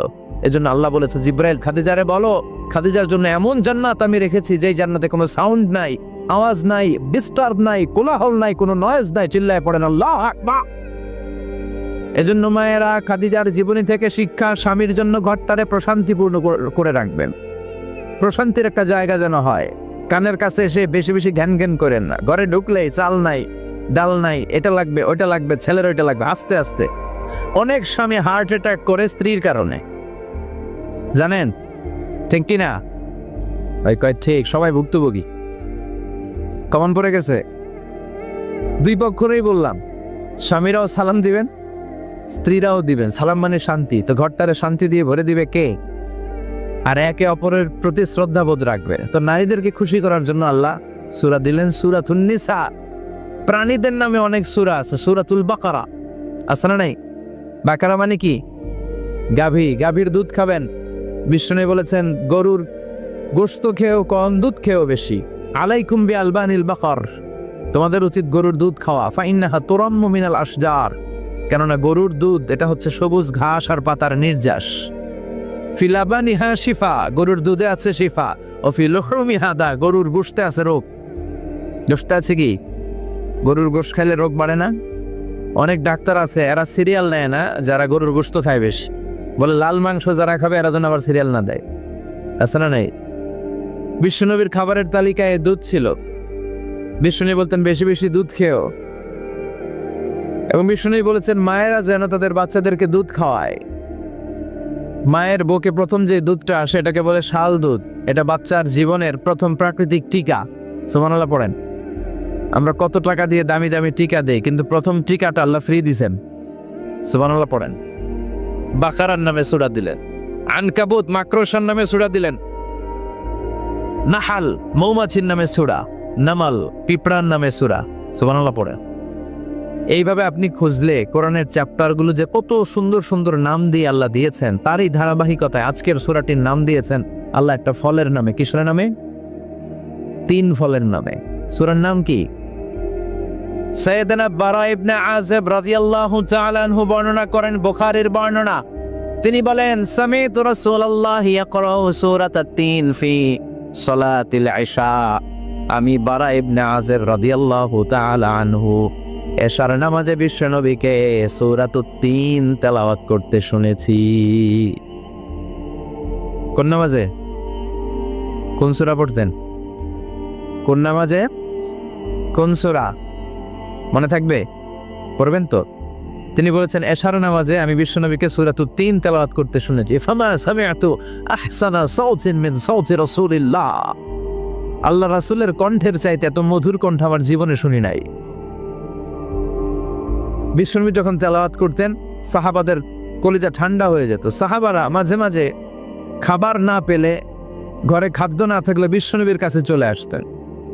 এজন্য আল্লাহ বলেছে, জিব্রাইল খাদিজারে বলো, খাদিজার জন্য এমন জান্নাত আমি রেখেছি, যেই জান্নাতে কোনো সাউন্ড নাই, আওয়াজ নাই, ডিস্টার্ব নাই, কোলাহল নাই, কোনো নয়েজ নাই। চিল্লায় পড়েন আল্লাহু আকবার। এজন্য মায়েরা খাদিজার জীবনী থেকে শিক্ষা, স্বামীর জন্য ঘরটারে প্রশান্তিপূর্ণ করে রাখবেন। প্রশান্তির একটা জায়গা যেন হয়। কানের কাছে এসে বেশি বেশি ঘ্যান ঘ্যান করেন না। ঘরে ঢুকলেই চাল নাই, ডাল নাই, এটা লাগবে, ওইটা লাগবে, ছেলের ওইটা লাগবে। আস্তে আস্তে অনেক স্বামী হার্ট অ্যাটাক করে স্ত্রীর কারণে, জানেন ঠিক কিনা? ভাই কয় ঠিক, সবাই ভুক্তভোগী। কমন পড়ে গেছে। দুই পক্ষরেই বললাম, স্বামীরাও সালাম দিবেন, স্ত্রীরাও দিবেন। সালাম মানে শান্তি। তো ঘরটারে শান্তি দিয়ে ভরে দিবে কে? আর একে অপরের প্রতি শ্রদ্ধাবোধ রাখবে। তো নারীদেরকে খুশি করার জন্য আল্লাহ সূরা দিলেন, সূরাতুন নিসা। প্রাণীদের নামে অনেক সূরা আছে, সূরাতুল বাকারা আছে না নাই? বাকারা মানে কি? গাভী। গাভীর দুধ খাবেন। বিষ্ণু বলেছেন, গরুর গোশত খেয়েও কম, দুধ খেয়েও বেশি। আলাইকুম বিআলবানিল বাকার, তোমাদের উচিত গরুর দুধ খাওয়া। ফাইন্নাহা তুরাম্মু মিনাল আশজার, কেননা গরুর দুধ এটা হচ্ছে সবুজ ঘাস আর পাতার নির্যাস। ফিলাবানিহা শিফা, গরুর দুধে আছে শিফা। ও ফি লুহরুমিহা দা, গরুর গোশতে আছে রোগ। গোশতে আছে কি? গরুর গোশত খাইলে রোগ বাড়ে না? অনেক ডাক্তার আছে, এরা সিরিয়াল নেয় না, যারা গরুর গোশত খায় বেশি। বলে লাল মাংস যারা খাবে এরা যেন আবার সিরিয়াল না দেয়। আছে না নাই? বিশ্বনবীর খাবারের তালিকায় দুধ ছিল। বিষ্ণু বলতেন বেশি বেশি দুধ খেও। এবং বিষ্ণু বলেছেন মায়েরা যেন তাদের বাচ্চাদেরকে দুধ খাওয়ায়। মায়ের বুকে প্রথম যে দুধটা আসে এটাকে বলে শাল দুধ। এটা বাচ্চার জীবনের প্রথম প্রাকৃতিক টিকা। সুবহানাল্লাহ পড়েন। আমরা কত টাকা দিয়ে দামি দামি টিকা দেই, কিন্তু প্রথম টিকাটা আল্লাহ ফ্রি দিছেন। সুবহানাল্লাহ পড়েন। বাকারার নামে সূরা দিলেন, আনকাবুত মাকড়সার নামে সূরা দিলেন, নাহাল মৌমাছির নামে সূরা, নামাল পিঁপড়ার নামে সূরা। সুবহানাল্লাহ পড়েন। এইভাবে আপনি খুঁজলে কোরআনের চ্যাপ্টারগুলো যে কত সুন্দর সুন্দর নাম দিয়ে আল্লাহ দিয়েছেন, তারই ধারাবাহিকতায় আজকের সূরাটির নাম দিয়েছেন আল্লাহ একটা ফলের নামে। কিসের নামে? 3 ফলের নামে। সূরার নাম কি? সাইয়েদনা বারা ইবনে আযিব রাদিয়াল্লাহু তাআলা আনহু বর্ণনা করেন, বুখারীর বর্ণনা। তিনি বলেন, সামি'তু রাসূলুল্লাহ ইয়াকরাউ সূরাতাত তিন ফি সালাতিল ইশা। আমি বারা ইবনে আযিব রাদিয়াল্লাহু তাআলা আনহু এশার নামাজে বিশ্বনবীকে সূরাতুত তিন তেলাওয়াত করতে শুনেছি। কোন নামাজে? কোন সূরা পড়তেন? কোন নামাজে? কোন সূরা? মনে থাকবে? পড়বেন তো? তিনি বলেছেন, এশার নামাজে আমি বিশ্বনবীকে সূরাতুত তিন তেলাওয়াত করতে শুনেছি। ফামা সামি'তু আহসানা সাওতিন মিন সাওতি রাসূলিল্লাহ। আল্লাহ রাসূলের কণ্ঠের চাইতে এত মধুর কণ্ঠ আমার জীবনে শুনি নাই। বিশ্বনবী যখন তেলাওয়াত করতেন সাহাবাদের কলিজা ঠান্ডা হয়ে যেত। সাহাবারা মাঝে মাঝে খাবার না পেলে, ঘরে খাদ্য না থাকলে বিশ্বনবীর কাছে চলে আসতেন।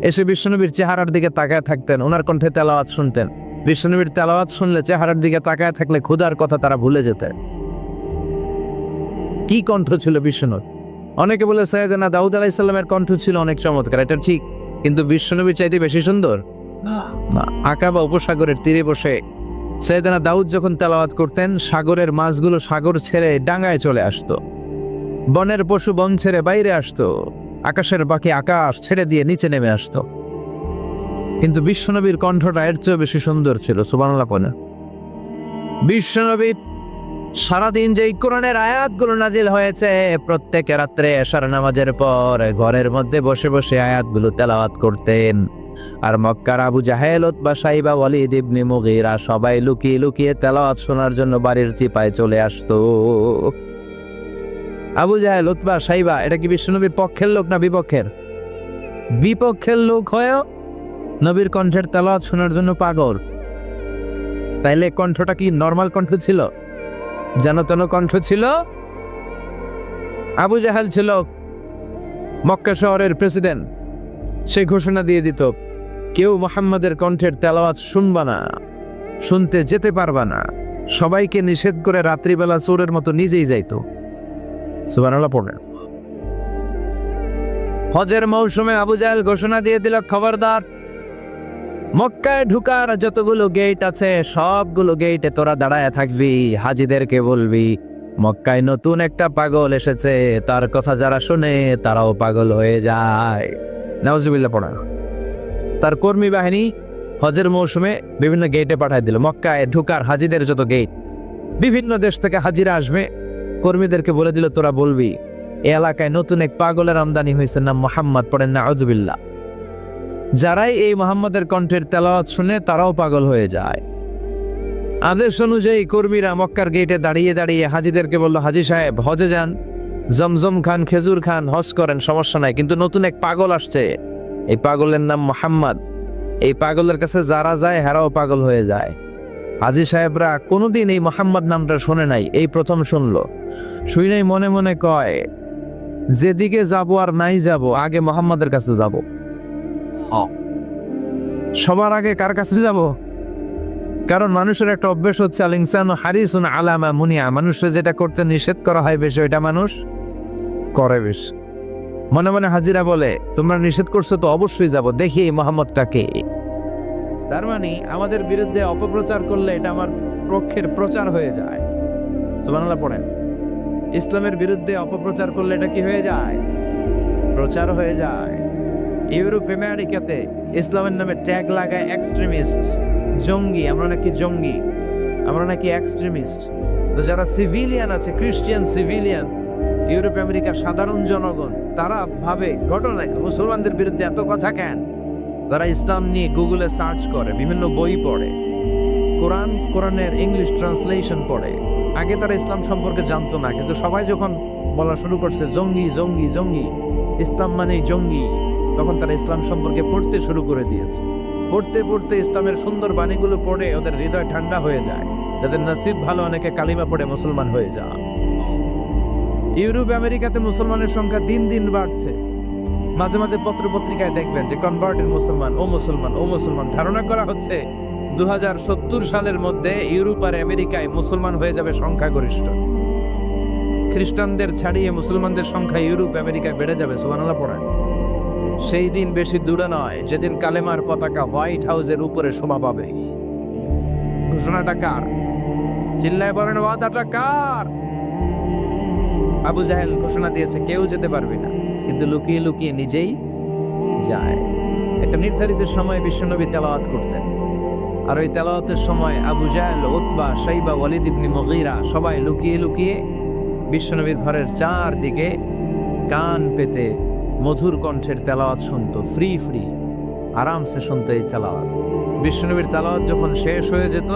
এসে বিশ্বনবীর চেহারার দিকে তাকায় থাকতেন, ওনার কণ্ঠে তেলাওয়াত শুনতেন। বিশ্বনবীর তেলাওয়াত শুনলে চেহারার দিকে তাকায় থাকলে ক্ষুধার কথা তারা ভুলে যেতেন। কি কণ্ঠ ছিল বিশ্বনবী! অনেকে বলে সাইয়েদনা দাউদ আলাইহিস সালামের কণ্ঠ ছিল অনেক চমৎকার, এটা ঠিক, কিন্তু বিশ্বনবীর চাইতে বেশি সুন্দর না। আকাবা উপসাগরের তীরে বসে সাইয়েদনা দাউদ যখন তেলাওয়াত করতেন, সাগরের মাছগুলো সাগর ছেড়ে ডাঙায় চলে আসতো, বনের পশু বন ছেড়ে বাইরে আসতো, আকাশের পাখি আকাশ ছেড়ে দিয়ে নিচে নেমে আসতো। কিন্তু বিশ্বনবীর কণ্ঠটা এর চেয়ে বেশি সুন্দর ছিল। সুবহানাল্লাহ পড়েন। বিশ্বনবী সারাদিন যেই কোরআনের আয়াতগুলো নাজিল হয়েছে, প্রত্যেক রাত্রে এশার নামাজের পর ঘরের মধ্যে বসে বসে আয়াতগুলো তেলাওয়াত করতেন। আর মক্কার আবু জাহেল, উতবা, সাইবা, ওয়ালিদ ইবনে মুগীরা সবাই লুকিয়ে লুকিয়ে তেলাওয়াত শোনার জন্য বাড়ির চিপায় চলে আসতো। আবু জাহেল, উতবা, সাইবা এটা কি বিশ্বনবীর পক্ষের লোক না বিপক্ষের? বিপক্ষের লোক হয়েও নবীর কণ্ঠের তেলাওয়াত শোনার জন্য পাগল। তাইলে কণ্ঠটা কি নরমাল কণ্ঠ ছিল? যেন তেন কণ্ঠ ছিল? আবু জাহেল ছিল মক্কা শহরের প্রেসিডেন্ট। সে ঘোষণা দিয়ে দিত, কেউ মুহাম্মাদের কণ্ঠের তেলাওয়াত শুনবা না, শুনতে যেতে পারবা না। সবাইকে নিষেধ করে রাত্রিবেলা চোরের মতো নিজেই যাইতো। সুবহানাল্লাহ পড়েন। হজের মৌসুমে আবু জাহেল ঘোষণা দিয়ে দিল, খবরদার, মক্কায় ঢুকার যতগুলো গেট আছে সবগুলো গেটে তোরা দাঁড়ায় থাকবি, হাজিদেরকে বলবি মক্কায় নতুন একটা পাগল এসেছে, তার কথা যারা শুনে তারাও পাগল হয়ে যায়। নাউজুবিল্লাহ পড়া। তার কর্মী বাহিনী হজের মৌসুমে বিভিন্ন গেটে পাঠায় দিল। মক্কায় ঢুকার হাজিদের যত গেট, বিভিন্ন দেশ থেকে হাজিরা আসবে, কর্মীদেরকে বলে দিল তোরা বলবি এই এলাকায় নতুন এক পাগলের আমদানি হয়েছে, নাম মুহাম্মদ। পড়েন নাউজুবিল্লাহ। যারাই এই মুহাম্মাদের কণ্ঠের তেলাওয়াত শুনে তারাও পাগল হয়ে যায়। আদেশ অনুযায়ী কর্মীরা মক্কার গেটে দাঁড়িয়ে দাঁড়িয়ে হাজিদেরকে বলল, হাজি সাহেব হজে যান, জমজম খান, খেজুর খান, হজ করেন, সমস্যা নাই, কিন্তু নতুন এক পাগল আসছে, এই পাগলের নাম মুহাম্মদ। এই পাগলের কাছে যারা যায় হেরাও পাগল হয়ে যায়। হাজি সাহেবরা কোনোদিন এই মুহাম্মদ নামটা শোনে নাই, এই প্রথম শুনলো। শুনেই মনে মনে কয়, যেদিকে যাব আর নাই যাব, আগে মুহাম্মাদের কাছে যাব। সবার আগে কার কাছে যাব? কারণ মানুষের একটা অভ্যেস হচ্ছে, আল ইনসানু হারিসুন আলা মা মুনিয়া, মানুষের যেটা করতে নিষেধ করা হয় বেশি ওইটা মানুষ করে বেশি। মনে মনে হাজিরা বলে, তোমরা নিষেধ করছো তো অবশ্যই যাব, দেখি এই মুহাম্মদটাকে। তার মানে আমাদের বিরুদ্ধে অপপ্রচার করলে এটা আমার পক্ষের প্রচার হয়ে যায়। সুবহানাল্লাহ পড়েন। ইসলামের বিরুদ্ধে অপপ্রচার করলে এটা কি হয়ে যায়? প্রচার হয়ে যায়। ইউরোপ আমেরিকাতে ইসলামের নামে ট্যাগ লাগায় এক্সট্রিমিস্ট, জঙ্গি। আমরা নাকি জঙ্গি, আমরা নাকি এক্সট্রিমিস্ট। তো যারা সিভিলিয়ান আছে, খ্রিস্টিয়ান সিভিলিয়ান, ইউরোপ আমেরিকার সাধারণ জনগণ, তারা ভাবে ঘটনা কি মুসলমানদের বিরুদ্ধে এত কথা কেন? যারা ইসলাম নিয়ে গুগলে সার্চ করে, বিভিন্ন বই পড়ে, কোরআনের ইংলিশ ট্রান্সলেশন পড়ে, আগে তারা ইসলাম সম্পর্কে জানতো না, কিন্তু সবাই যখন বলা শুরু করছে জঙ্গি জঙ্গি জঙ্গি, ইসলাম মানেই জঙ্গি, তখন তারা ইসলাম সম্পর্কে পড়তে শুরু করে দিয়েছে। পড়তে পড়তে ইসলামের সুন্দর বাণীগুলো পড়ে ওদের হৃদয় ঠান্ডা হয়ে যায়। যাদের নসিব ভালো, অনেকে কালিমা পড়ে মুসলমান হয়ে যায়। ইউরোপ আমেরিকাতে মুসলমানের সংখ্যা দিন দিন বাড়ছে। মাঝে মাঝে পত্র পত্রিকায় দেখবেন যে কনভার্টেড মুসলমান, ও মুসলমান, ও মুসলমান। ধারণা করা হচ্ছে 2070 সালের মধ্যে ইউরোপ আর আমেরিকায় মুসলমান হয়ে যাবে সংখ্যাগরিষ্ঠ। খ্রিস্টানদের ছাড়িয়ে মুসলমানদের সংখ্যা ইউরোপ আমেরিকায় বেড়ে যাবে। সুবহানাল্লাহ পড়েন। সেই দিন বেশি দূরে নয় যেদিন কালেমার পতাকা হোয়াইট হাউসের উপরে শোভা পাবে। ঘোষণাটা কার? চিল্লায় বলেন, ওয়াদাটা কার? আবু জাহেল ঘোষণা দিয়েছে, কেউ যেতে পারবে না, কিন্তু লুকিয়ে লুকিয়ে নিজেই যায়। একটা নির্ধারিত সময়ে বিশ্বনবী তেলাওয়াত করতেন, আর ওই তেলাওয়াতের সময় আবু জাহেল, উতবা, শাইবা, ওয়ালিদ ইবনে মুগীরা সবাই লুকিয়ে লুকিয়ে বিশ্বনবীর ঘরের চারদিকে কান পেতে মধুর কণ্ঠের তেলাওয়াত শুনতো। ফ্রি ফ্রি আরামসে শুনতো এই তেলাওয়াত। বিশ্বনবীর তেলাওয়াত যখন শেষ হয়ে যেত,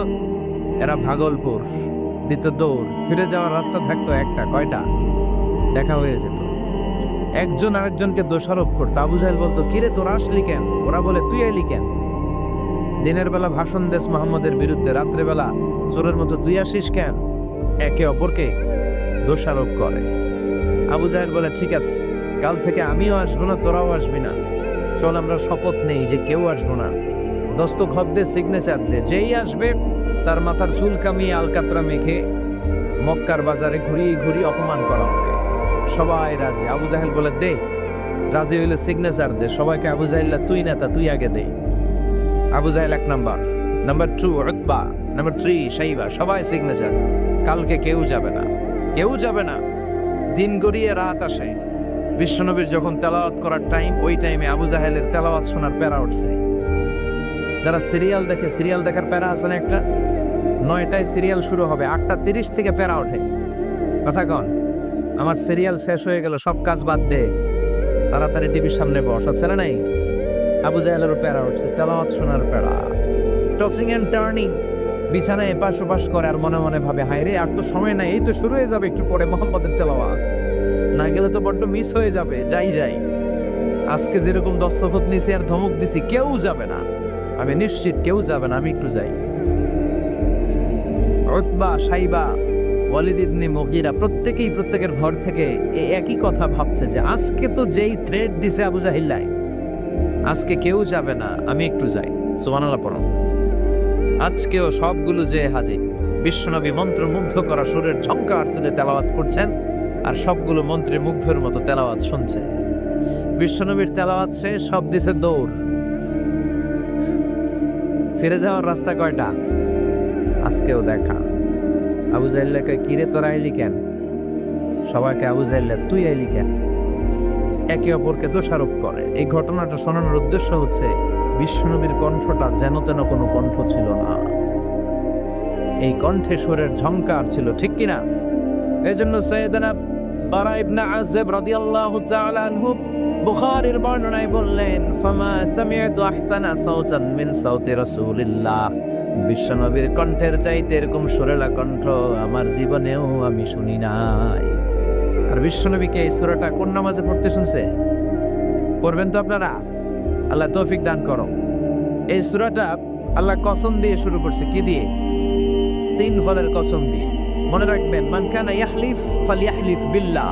এরা ভাগলপুর দিত দৌড়। ফিরে যাওয়ার রাস্তা থাকতো একটা, কয়টা? দেখা হয়ে যেত। একজন আরেকজনকে দোষারোপ করতো। আবু জাহেল বলতো, কিরে তোরা আসলি কেন? ওরা বলে, তুই এলি কেন? দিনের বেলা ভাষণ দেশ মোহাম্মদের বিরুদ্ধে, রাত্রেবেলা চোরের মতো তুই আসিস কেন? একে অপরকে দোষারোপ করে। আবু জাহেল বলে, ঠিক আছে, কাল থেকে আমিও আসবো না, তোরাও আসবি না। চল আমরা শপথ নেই যে কেউ আসবো না। দস্তখত দে, সিগনেচার দে, যেই আসবে তার মাথার চুল কামিয়ে আলকাতরা মেখে মক্কার বাজারে ঘুরিয়ে ঘুরিয়ে অপমান করা হবে। সবাই রাজি। আবু জাহেল বলে, দে। রাজি হইলে সিগনেচার দে। সবাইকে আবু জাহেল, তুই নেতা, তুই আগে দে। আবু জাহেল 1 নাম্বার, নাম্বার 2 উতবা, নাম্বার 3 শাইবা, সবাই সিগনেচার। কালকে কেউ যাবে না, কেউ যাবে না। দিন গড়িয়ে রাত আসে। বিশ্বনবীর যখন তেলাওয়াত করার টাইম, ওই টাইমে আবু জাহেলের তেলাওয়াত শোনার প্যারা উঠছে। যারা সিরিয়াল দেখে, সিরিয়াল দেখার প্যারা আছে না একটা? 9টায় সিরিয়াল শুরু হবে, 8:30 থেকে প্যারা ওঠে। কথা কন, আমার সিরিয়াল শেষ হয়ে গেল, সব কাজ বাদ দে, তাড়াতাড়ি টিভির সামনে বস। ছেলে নাই? আবু জাহেলেরও প্যারা উঠছে, তেলাওয়াত শোনার প্যারা। টসিং এন্ড টার্নিং, বিছানায় এপাশ ওপাশ করে আর মনে মনে ভাবে, হায় রে, আর তো সময় নাই, এই তো শুরু হয়ে যাবে একটু পরে মোহাম্মদের তেলাওয়াত। না গেলে তো বড্ড মিস হয়ে যাবে। যাই যাই, আজকে যেরকম দস্তখত নিছি আর ধমক দিছি, কেউ যাবে না, আমি নিশ্চিত কেউ যাবে না, আমি একটু যাই। উতবা, শাইবা, ওয়ালিদ ইবনে মুগীরা প্রত্যেকেই প্রত্যেকের ঘর থেকে এই একই কথা ভাবছে যে আজকে তো যেই থ্রেড দিছে আবু জাহিল্লাই, আজকে কেউ যাবে না, আমি একটু যাই। সুবহানাল্লাহ পড়ুন। আজকেও সবগুলো যে হাজির। বিশ্বনবী মন্ত্রমুগ্ধ করা সুরের ঝংকার তুলে তেলাওয়াত করছেন, আর সবগুলো মন্ত্রে মুগ্ধের মতো তেলাওয়াত শুনছে। বিশ্বনবীর তেলাওয়াত শেষ, সব দিছে দৌড়। ফিরে যাওয়ার রাস্তা কয়টা? আজকেও দেখা। আবু জাহেলকে, কিরে তোরা আইলি কেন? সবাইকে আবু জাহেল, তুই আইলি কেন? একে অপরকে দোষারোপ করে। এই ঘটনাটা শোনানোর উদ্দেশ্য হচ্ছে বিশ্বনবীর কণ্ঠটা যেন তেন কোনো কণ্ঠ ছিল না, এই কণ্ঠে সুরের ঝংকার ছিল, ঠিক কিনা? এই জন্য সাইয়েদনা বারা ইবনে আযিব রাদিয়াল্লাহু তাআলা আনহু বুখারীর বর্ণনায় বললেন, ফামা সামি'তু আহসানা সাওতান মিন সাওতি রাসূলিল্লাহ, বিশ্বনবীর কণ্ঠের চাইতে এরকম সুরেলা কণ্ঠ আমার জীবনেও আমি শুনি নাই। আর বিশ্বনবীকে এই সূরাটা কোন নামাজে পড়তে শুনছে? পড়বেন তো আপনারা? আল্লাহ তৌফিক দান করো। এই সূরাটা আল্লাহ কসম দিয়ে শুরু করছে। কি দিয়ে? 3 ফলের কসম দিয়ে। মনে রাখবেন, মান কানা ইয়াহলিফ ফালইয়াহলিফ বিল্লাহ,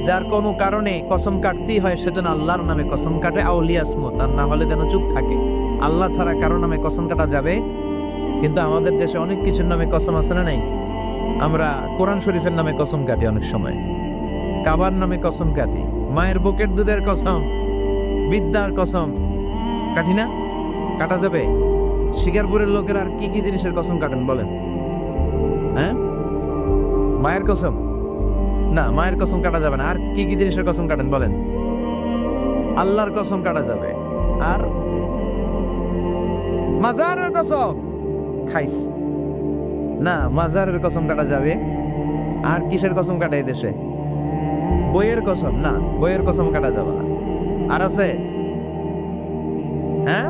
যার কোনো কারণে কসম কাটতেই হয় সেজন্য আল্লাহর নামে কসম কাটে, আউলিয়াসমু, তার না হলে যেন চুপ থাকে। আল্লাহ ছাড়া কারো নামে কসম কাটা যাবে? কিন্তু আমাদের দেশে অনেক কিছুর নামে কসম আছে না নাই? আমরা কোরআন শরীফের নামে কসম কাটি, অনেক সময় কাবার নামে কসম কাটি, মায়ের বুকের দুধের কসম, বিদ্যার কসম কাটি না? কাটা যাবে? শিকারপুরের লোকের আর কি কি জিনিসের কসম কাটেন বলেন? হ্যাঁ, মায়ের কসম না, মায়ের কসম কাটা যাবে না। আর কি কি জিনিসের কসম কাটেন বলেন? আল্লাহর কসম কাটা যাবে, আর মাজারের কসম খাইস না, মাজারের কসম কাটা যাবে। আর কিসের কসম কাটাই দেশে? বইয়ের কসম না, বইয়ের কসম কাটা যাবে না। আর আছে? হ্যাঁ,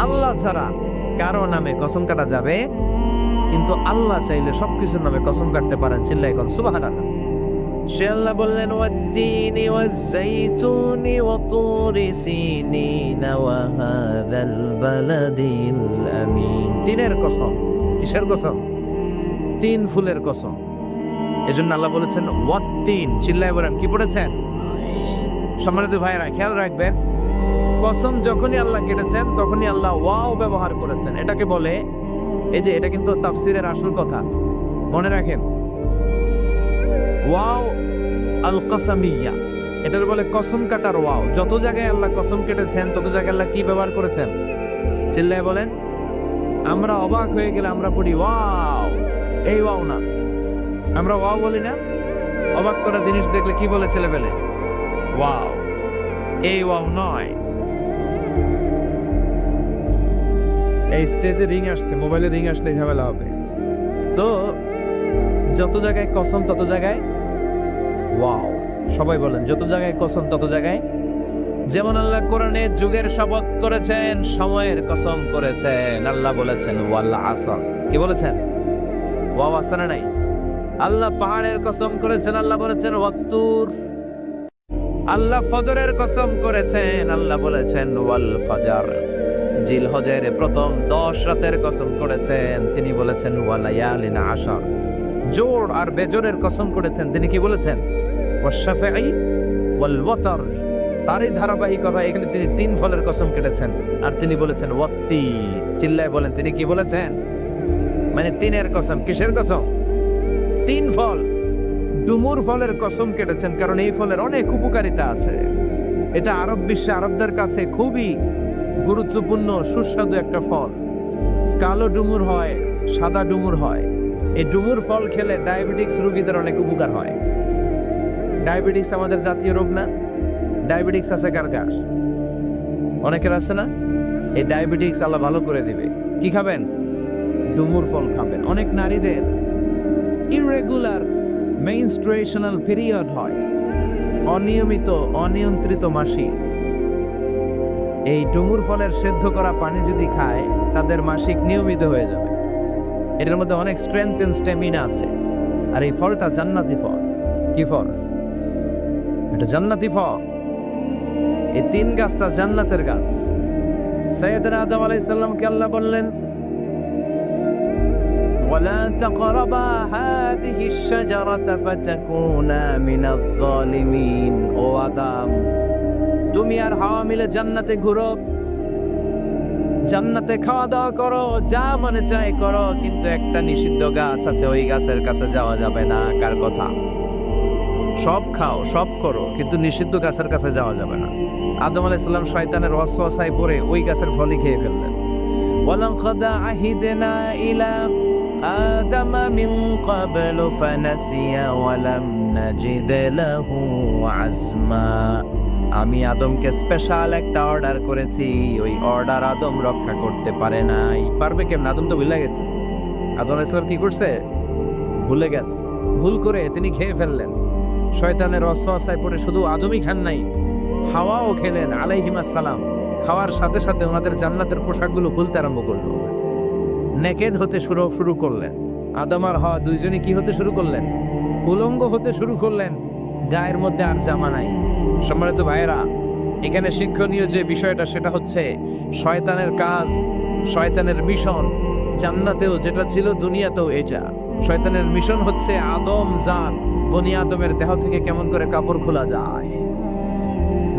আল্লাহ ছাড়া কারো নামে কসম কাটা যাবে? কিন্তু আল্লাহ চাইলে সবকিছুর নামে কসম কাটতে পারেন। চিল্লাই কোন সুবহানাল্লাহ। সে আল্লাহ বললেন ওয়াত-তিনি ওয়াজ-যাইতুনি ওয়া তুরি সিনিনা ওয়া হাযাল বালাদিল আমিন। তিনের কসম। কিসের কসম? তিন ফুলের কসম। এজন্য আল্লাহ বলেছেন ওয়াত-তিন। চিল্লায় বলেন কি পড়েছেন? সম্মানিত ভাইরা খেয়াল রাখবেন, কসম যখনই আল্লাহ কেটেছেন তখনই আল্লাহ ওয়াও ব্যবহার করেছেন। এটাকে বলে, এই যে এটা কিন্তু তাফসীরের আসল কথা, মনে রাখেন, ওয়াও আল কাসামিয়া, এটার বলে কসম কাটার ওয়াও। যত জায়গায় আল্লাহ কসম কেটেছেন তত জায়গায় আল্লাহ কি ব্যবহার করেছেন? চিল্লায় বলেন। আমরা অবাক হয়ে গেলে আমরা পড়ি ওয়াও, এই ওয়াও না, আমরা ওয়াও বলি না। অবাক করা জিনিস দেখলে কি বলে ছেলেবেলে? ওয়াও, এই ওয়াও নয়। এই স্টেজে রিং আসছে, মোবাইলে রিং আসলে ঝামেলা হবে। তো যত জায়গায় কসম তত জায়গায় ওয়াও। সবাই বলেন, যত জায়গায় কসম তত জায়গায়। যেমন আল্লাহ কোরআনে যুগের শপথ করেছেন, সময়ের কসম করেছেন। আল্লাহ বলেছেন ওয়াল আসর। কি বলেছেন? ওয়াও আছে না নাই? আল্লাহ পাহাড়ের কসম করেছেন, আল্লাহ বলেছেন ওয়াত্তুর। আল্লাহ ফজরের কসম করেছেন, আল্লাহ বলেছেন ওয়াল ফাজর। জিলহজের প্রথম 10 রাতের কসম করেছেন, তিনি বলেছেন ওয়ালায়ালিন আশর। জোর আর বেজোরের কসম করেছেন, তিনি কি বলেছেন? ওয়াশফাঈ ওয়াল ওয়াতর। তারই ধারাবাহিকতা এখানে তিনি 3 ফলের কসম কেটেছেন, আর তিনি বলেছেন ওয়াত্তিন। চিল্লায় বলেন তিনি কি বলেছেন? মানে 3-এর কসম। কিসের কসম? 3 ফল। ডুমুর ফলের কসম কেটেছেন, কারণ এই ফলের অনেক উপকারিতা আছে। এটা আরব বিশ্বে আরবদের কাছে খুবই গুরুত্বপূর্ণ সুস্বাদু একটা ফল। কালো ডুমুর হয়, সাদা ডুমুর হয়। এই ডুমুর ফল খেলে ডায়াবেটিক্স রোগীদের অনেক উপকার হয়। ডায়াবেটিক্স আমাদের জাতীয় রোগ না? ডায়াবেটিক্স আছে কার কার? অনেকের আছে না? এই ডায়াবেটিক্স আল্লাহ ভালো করে দিবে। কি খাবেন? ডুমুর ফল খাবেন। অনেক নারীদের ইররেগুলার মেনস্ট্রুয়েশনাল পিরিয়ড হয়, অনিয়মিত অনিয়ন্ত্রিত মাসিক। এই ডুমুর ফলের সেদ্ধ করা পানি যদি খায় তাদের মাসিক নিয়মিত হয়ে যাবে। এটার মধ্যে অনেক স্ট্রেংথ এন্ড স্ট্যামিনা আছে। আর এই ফলটা জান্নাতি ফল। কি ফল? এটা জান্নাতি ফল। এই 3 গাছটা জান্নাতের গাছ। সাইয়েদনা আদম আলাইহিস সালামকে আল্লাহ বললেন ওয়ালা তাকরাবা হাযিহি আশ-শাজারাতা ফাতাকুনা মিনাজ যালিমিন। ও আদম, তুমি আর হাওয়া মিলে জান্নাতে ঘুরো, জান্নাতে খাওয়া দাওয়া করো, যা মনে চায় করো, কিন্তু একটা নিষিদ্ধ গাছ আছে, ওই গাছের কাছে যাওয়া যাবে না। কার কথা? সব খাও, সব করো, কিন্তু নিষিদ্ধ গাছের কাছে যাওয়া যাবে না। আদম আলাইহিস সালাম শয়তানের ওয়াসওয়াসায় পড়ে ওই গাছের ফলই খেয়ে ফেললেন। ওয়ালাকাদ আহিদনা ইলা আদম মিন ক্বাবলু ফানাসিয়া ওয়া লাম নাজিদ লাহু আজমা। আমি আদমকে স্পেশাল একটা অর্ডার করেছি, ওই অর্ডার আদম রক্ষা করতে পারে নাই। পারবে কেমন? আদম তো ভুলে গেছে। আদম আলাইহিস সালাম কি করছে? ভুলে গেছে। ভুল করে তিনি খেয়ে ফেললেন। শয়তানের ওয়াসওয়াসায় পড়ে শুধু আদমই খান নাই, হাওয়াও খেলেন আলাইহিমাস সালাম। খাওয়ার সাথে সাথে ওনাদের জান্নাতের পোশাকগুলো খুলতে আরম্ভ করলো, নেকেড হতে শুরু করলেন। আদম আর হাওয়া দুইজনই কি হতে শুরু করলেন? উলঙ্গ হতে শুরু করলেন। গায়ের মধ্যে আর জামা নাই। সম্মানিত ভাইয়েরা, এখানে শিক্ষণীয় যে বিষয়টা সেটা হচ্ছে শয়তানের কাজ, শয়তানের মিশন জান্নাতেও যেটা ছিল দুনিয়াতেও এটা। শয়তানের মিশন হচ্ছে আদম জান বনি আদমের দেহ থেকে কেমন করে কাপড় খোলা যায়,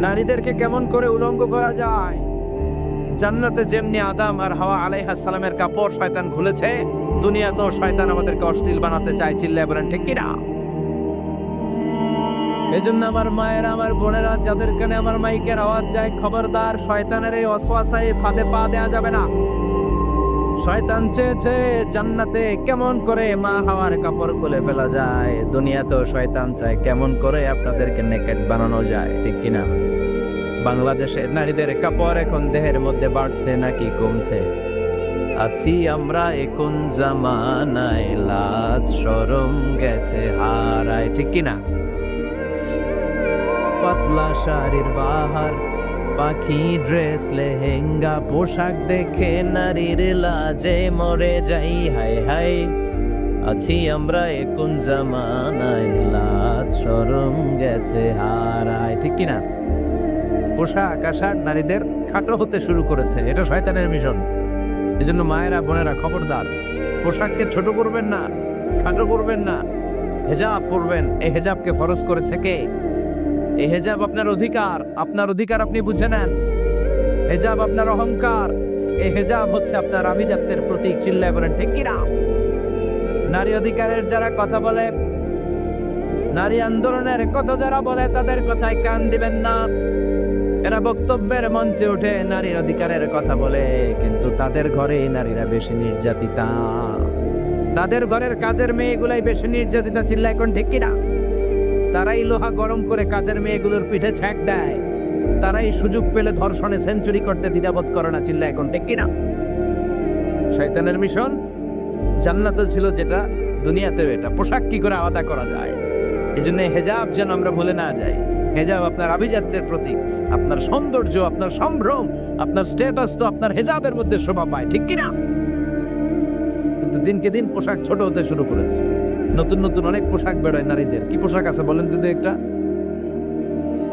নারীদেরকে কেমন করে উলঙ্গ করা যায়। জান্নাতে যেমনি আদম আর হাওয়া আলাইহিস সালামের কাপড় শয়তান খুলেছে, দুনিয়াতেও শয়তান আমাদেরকে অশ্লীল বানাতে চায়। চিল্লায় বলেন ঠিক কিনা? এজন্য আমার মায়েরা, আমার বোনেরা, যাদের কানে আমার মাইকের আওয়াজ যায়, খবরদার, শয়তানের এই ওয়াসওয়াসায় ফাঁদে পা দেয়া যাবে না। শয়তান চেয়েছে জান্নাতে কেমন করে মা হাওয়ার কাপড় খুলে ফেলা যায়, দুনিয়াতেও শয়তান চায় কেমন করে আপনাদেরকে নেকেড বানানো যায়। ঠিক কিনা? বাংলাদেশে নারীদের কাপড় এখন দেহের মধ্যে বাড়ছে নাকি কমছে? আছি আমরা এখন জামানায়, লাজ শরম গেছে হারায়। ঠিক কিনা? পাতলা শাড়ির বাহার, পাখি ড্রেস লেহেঙ্গা পোশাক দেখে নারীর লাজে মরে যাই, হায় হায় আছি আমরা কোন জামানায়, লাজ শরম গেছে হারায়। ঠিক কিনা? পোশাক আশাক নারীদের খাটো হতে শুরু করেছে, এটা শয়তানের মিশন। এজন্য মায়েরা বোনেরা খবরদার, পোশাককে ছোট করবেন না, খাটো করবেন না, হেজাব পরবেন। এই হেজাবকে ফরজ করেছে কে? এই হেজাব আপনার অধিকার, আপনার অধিকার আপনি বুঝে নেন। হেজাব আপনার অহংকার, এই হেজাব হচ্ছে আপনার আভিজাত্যের প্রতীক। চিল্লায় বলেন ঠিক কিনা? নারী অধিকারের যারা কথা বলে, নারী আন্দোলনের কথা যারা বলে, তাদের কথায় কান দিবেন না। এরা বক্তব্যের মঞ্চে উঠে নারীর অধিকারের কথা বলে, কিন্তু তাদের ঘরে নারীরা বেশি নির্যাতিতা, তাদের ঘরের কাজের মেয়েগুলাই বেশি নির্যাতিতা। চিল্লায় কোন ঠিক কিনা? তারাই লোহা গরম করে কাজের মেয়েগুলোর পিঠে ছ্যাঁক দেয়, তারাই সুযোগ পেলে ধর্ষণে সেঞ্চুরি করতে দ্বিধাবোধ করে না। চিল্লায় কোন ঠিক কিনা? শয়তানের মিশন। জান্নাতে ছিল যেটা, দুনিয়াতেও এটা। পোশাক কি করে আলাদা করা যায়? এই জন্য হেজাব যেন আমরা ভুলে না যাই। হেজাব আপনার আভিজাত্যের প্রতীক, আপনার সৌন্দর্য, আপনার সম্ভ্রম, আপনার স্ট্যাটাস তো আপনার হেজাবের মধ্যে শোভা পায়। ঠিক কিনা? কিন্তু দিনকে দিন পোশাক ছোট হতে শুরু করেছে। নতুন নতুন অনেক পোশাক বেরোয় নারীদের। কি পোশাক আছে বলেন যদি একটা?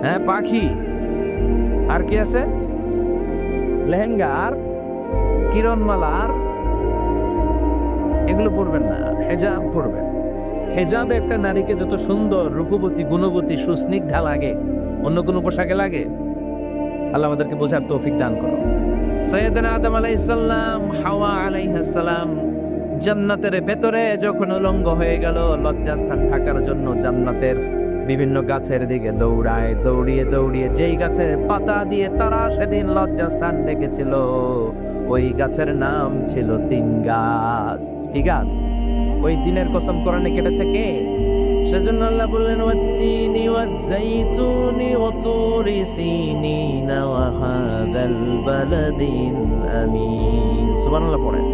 হ্যাঁ, পাখি। আর কি আছে? লেহেঙ্গা আর কিরণমালা। আর এগুলো পরবেন না, হেজাব পরবেন। হেজাবে একটা নারীকে যত সুন্দর, রূপবতী, গুণবতী, সুস্নিগ্ধা লাগে, অন্য কোনো পোশাকে লাগে? আল্লাহ আমাদেরকে বোঝার তৌফিক দান করো। সৈয়দনা আদম আলাইহিস সালাম, হাওয়া আলাইহিস সালাম জান্নাতের ভেতরে যখন উলঙ্গ হয়ে গেল, লজ্জাস্থান ঢাকার জন্য জান্নাতের বিভিন্ন গাছের দিকে দৌড়ায়। দৌড়িয়ে দৌড়িয়ে যেই গাছের পাতা দিয়ে তারা সেদিন লজ্জাস্থান ডেকেছিল, ওই গাছের নাম ছিল তিন গাছ। কি গাছ? ওই দিনের কসম কোরআনে কেটেছে কে? সেজন্য আল্লাহ বললেন, ওয়াত-তিনি ওয়াজ-যাইতুনি ওয়া তুরি সিনিনা ওয়া হাযাল বালাদিল আমিন। সুবহানাল্লাহ পড়েন।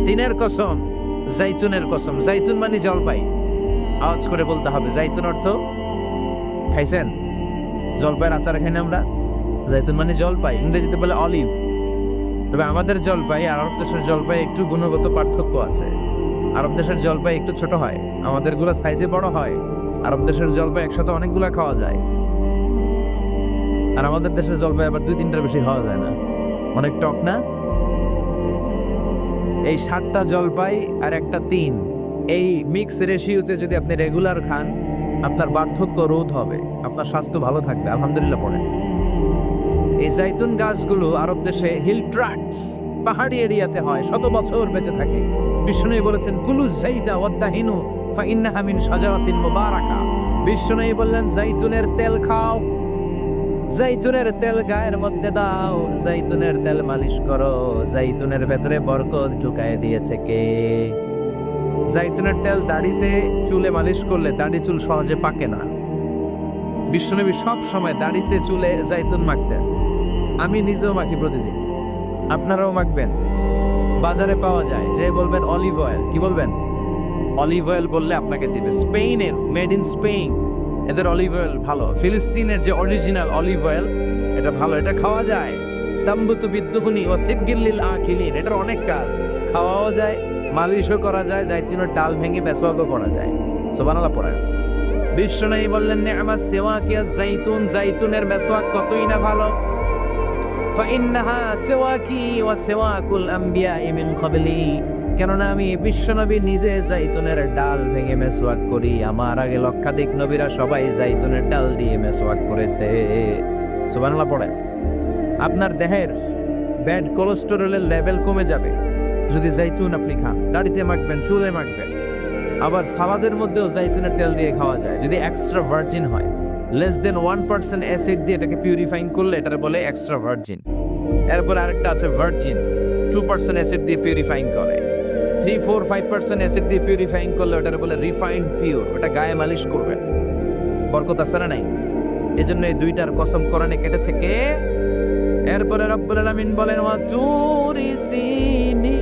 তিনের কসম, জাইতুনের কসম। জাইতুন মানে জলপাই। আওয়াজ করে বলতে হবে। জাইতুন অর্থ খাইছেন? জলপাইয়ের আচার খাই না আমরা? জাইতুন মানে জলপাই, ইংরেজিতে বলে অলিভ। তবে আমাদের জলপাই আর আরব দেশের জলপাই একটু গুণগত পার্থক্য আছে। আরব দেশের জলপাই একটু ছোট হয়, আমাদের গুলা সাইজে বড় হয়। আরব দেশের জলপাই একসাথে অনেকগুলা খাওয়া যায়, আর আমাদের দেশের জলপাই আবার 2-3টার বেশি খাওয়া যায় না। অনেক টক না? এই 7টা জলপাই আর একটা 3, এই মিক্স রেশিওতে যদি আপনি রেগুলার খান, আপনার বার্ধক্য রোধ হবে, আপনার স্বাস্থ্য ভালো থাকবে। আলহামদুলিল্লাহ পড়েন। এই জাইতুন গাছগুলো আরব দেশে হিল ট্রাক্টস, পাহাড়ি এরিয়াতে হয়, শত বছর বেঁচে থাকে। বিষ্ণু বলেছেন, কুলু যাইতা ওয়াত্তাহিনু ফাইন্নাহা মিন শাজারাতিন মুবারাকা। বিষ্ণু বললেন, জাইতুনের তেল খাও, জাইতুনের তেল গায়ের মধ্যে দাও, জাইতুনের তেল মালিশ করো। জাইতুনের ভেতরে বরকত ঢুকায় দিয়েছে কে? জাইতুনের তেল দাড়িতে, চুলে মালিশ করলে দাড়ি চুল সহজে পাকে না। বিশ্বনবী সব সময় দাড়িতে চুলে জাইতুন মাখতেন। আমি নিজেও মাখি প্রতিদিন, আপনারাও মাখবেন। বাজারে পাওয়া যায়, যে বলবেন অলিভ অয়েল, কি বলবেন? অলিভ অয়েল বললে আপনাকে দিবে। স্পেনের, মেড ইন স্পেন, এদের অলিভ অয়েল ভালো। ফিলিস্তিনের যে অরিজিনাল অলিভ অয়েল, এটা ভালো, এটা খাওয়া যায়। তাম্বুতু বিদ্যুহুনি ও সিবগিল্লিল আকিলিন, এটার অনেক কাজ। খাওয়াও যায়, মালিশও করা যায়, জাইতুনের ডাল ভেঙে বেসওয়াকও করা যায়। সুবহানাল্লাহ পড়েন। বিশ্বনবী বললেন, নি'মাস সিওয়াকিয়াজ জাইতুন, জাইতুনের মেসওয়াক কতই না ভালো। ফাইন্নাহা সিওয়াকি ওয়া সিওয়াকুল আমবিয়াই মিন ক্বাবলি, কেননা আমি বিশ্বনবী নিজে জাইতুনের ডাল ভেঙে মেসওয়াক করি। আমার আগে লক্ষাধিক নবীরা সবাই জাইতুনের ডাল দিয়ে মেসওয়াক করেছে। সুবহানাল্লাহ পড়েন। আপনার দেহের ব্যাড কোলেস্টেরলের লেভেল কমে যাবে যদি জাইতুন আপনি খান। দাড়িতে মাখবেন, চুলে মাখবেন। আবার সালাদের মধ্যেও জাইতুনের তেল দিয়ে খাওয়া যায়, যদি এক্সট্রা ভার্জিন হয়। লেস দেন 1% অ্যাসিড দিয়ে এটাকে পিউরিফাইং করলে এটাকে বলে এক্সট্রা ভার্জিন। এরপর আরেকটা আছে ভার্জিন, 2% অ্যাসিড দিয়ে পিউরিফাইং করে। 3-4-5% অ্যাসিড দিয়ে পিউরিফাইং করলে ওটাকে বলে রিফাইন্ড পিওর। ওটা গায়ে মালিশ করবেন, বরকত আছে না নাই? এজন্য এই দুইটার কসম কোরআনে কেটেছে কে? এরপরে রব্বুল আলামিন বলেন, ওয়া তুরি সিনি,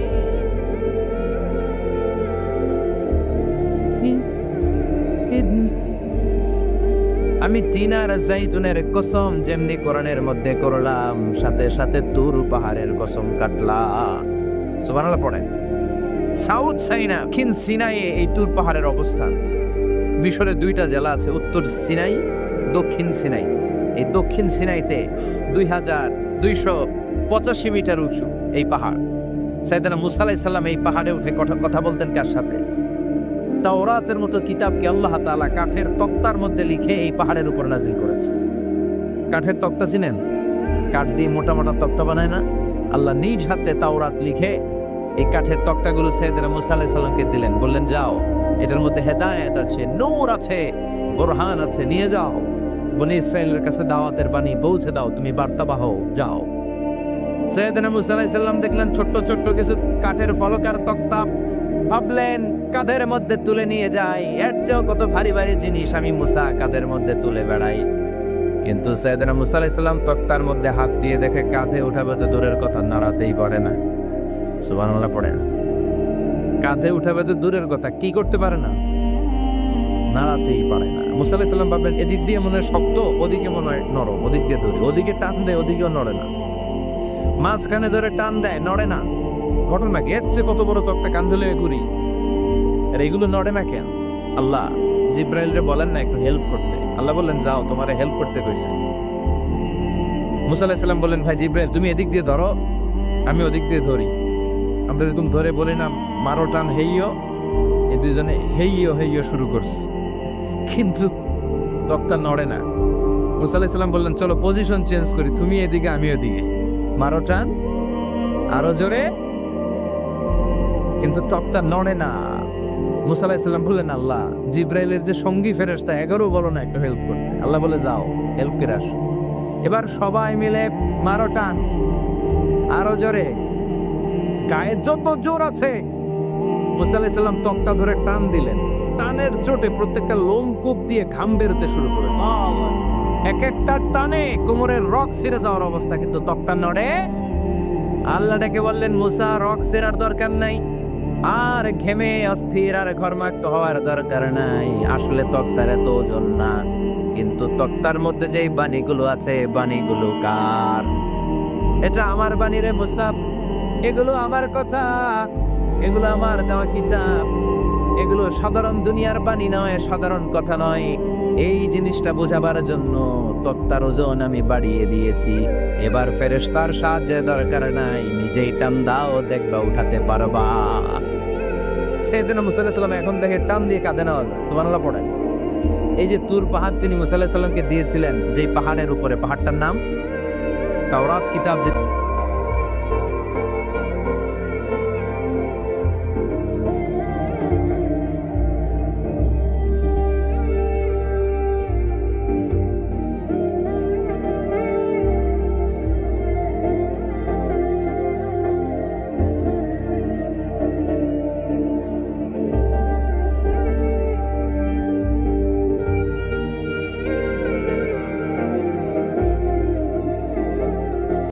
আমি তিন আর জাইতুনের কসম যেমনি কোরআনের মধ্যে করলাম, সাথে সাথে তুর পাহাড়ের কসম কাটলাম। সুবহানাল্লাহ পড়ে। সাউথ সাইনা দক্ষিণ সিনাইয়ে এই তুর পাহাড়ের অবস্থান। মিশরের দুইটা জেলা আছে, উত্তর সিনাই, দক্ষিণ সিনাই। এই দক্ষিণ সিনাইতে 2285 মিটার উঁচু এই পাহাড়। সাইয়েদনা মুসা আলাইহিস সালাম এই পাহাড়ে উঠে কথা বলতেন কার সাথে? তাওরাতের মতো কিতাবকে আল্লাহ তাআলা কাঠের তক্তার মধ্যে লিখে এই পাহাড়ের উপর নাজিল করেছে। কাঠের তক্তা চিনেন? কাঠ দিয়ে মোটা মোটা তক্তা বানায় না? আল্লাহ নিজ হাতে তাওরাত লিখে এই কাঠের তক্তাগুলো সাইয়েদনা মুসা আলাইহিস সালামকে দিলেন, বললেন যাও, এটার মধ্যে হেদায়েত আছে, নূর আছে, বুরহান আছে, নিয়ে যাও, বনি ইসরাইলের কাছে দাওয়াতের বাণী পৌঁছে দাও, তুমি বার্তাবাহ, যাও। সাইয়েদনা মুসা আলাইহিস সালাম দেখলেন ছোট্ট ছোট্ট কিছু কাঠের ফলকার তক্তা, ভাবলেন কাঁধের মধ্যে তুলে নিয়ে যাই, এর চেয়েও কত ভারী ভারী জিনিস আমি মুসা কাঁধের মধ্যে তুলে বেড়াই। কিন্তু সাইয়েদনা মুসা আলাইহিস সালাম তক্তার মধ্যে হাত দিয়ে দেখে কাঁধে উঠাবে তো দূরের কথা, নাড়াতেই পারে না। সুবহানাল্লাহ পড়েন। কাঁধে উঠাবে তো দূরের কথা, কি করতে পারে না? নাড়াতেই পারে না। মুসা আলাইহিস সালাম ভাবলেন এদিক দিয়ে মনে হয় শক্ত, ওদিকে মনে হয় নরম, ওদিক দিয়ে ধরি, ওদিকে টান দেয়, ওদিকেও নড়ে না, মাঝখানে ধরে টান দেয়, নড়ে না। ঘটনা কি? এর চেয়ে কত বড় তক্তা কাঁধে লয়ে ঘুরি, আর এইগুলো নড়ে না কেন? আল্লাহ জিব্রাইলরে বলেন না একটু হেল্প করতে? আল্লাহ বললেন যাও, তোমারে হেল্প করতে কইছে। মুসা আলাইহিস সালাম বললেন ভাই জিব্রাইল তুমি এদিক দিয়ে ধরো, আমি ওদিক দিয়ে ধরি। আমরা এরকম ধরে বলি না মারো টান হেইও, এই দুজনে হেইও হেইও শুরু করছে, কিন্তু তক্তা নড়ে না। মুসা আলাইহিস সালাম বললেন চলো পজিশন চেঞ্জ করি, তুমি এদিকে আমি ওদিকে, মারো টান আরো জোরে, কিন্তু তক্তা নড়ে না। মুসা আলাইহিস সালাম বললেন আল্লাহ জিব্রাইলের যে সঙ্গী ফেরেশতা 11 বলো না একটু হেল্প করতে। আল্লাহ বলে যাও হেল্প করে আসো। এবার সবাই মিলে মারো টান আরো জোরে, গায়ে যত জোর আছে। মুসা আলাইহিস সালাম তক্তা ধরে টান দিলেন, টানের চোটে প্রত্যেকটা লোমকূপ দিয়ে ঘাম বেরোতে শুরু করেছে। এক একটা টানে কোমরের রক ছিঁড়ে যাওয়ার অবস্থা, কিন্তু তক্তা নড়ে। আল্লাহ ডেকে বললেন মুসা রক ছিঁড়ার দরকার নাই, আর ঘেমে অস্থির আর ঘর্মাক্ত হওয়ার দরকার নাই। আসলে তক্তার এত ওজন না, কিন্তু তক্তার মধ্যে যে বাণীগুলো আছে বাণীগুলো কার? এটা আমার বাণী রে মুসা, এগুলো আমার কথা, এগুলো আমার দেওয়া কিতাব, এগুলো সাধারণ দুনিয়ার বাণী নয়, সাধারণ কথা নয়। এই জিনিসটা বোঝাবার জন্য তক্তার ওজন আমি বাড়িয়ে দিয়েছি। এবার ফেরেশতার সাহায্যের দরকার নাই, নিজেই টান দাও, দেখবা উঠাতে পারবা। সাইয়েদনা মুসা আলাইহিস সালাম এখন দেখে টান দিয়ে কাঁধে নেওয়া যায়। সুবহানাল্লাহ পড়ে। এই যে তুর পাহাড় তিনি মুসা আলাইহিস সালামকে দিয়েছিলেন, যে পাহাড়ের উপরে, পাহাড়টার নাম তাওরাত কিতাব যে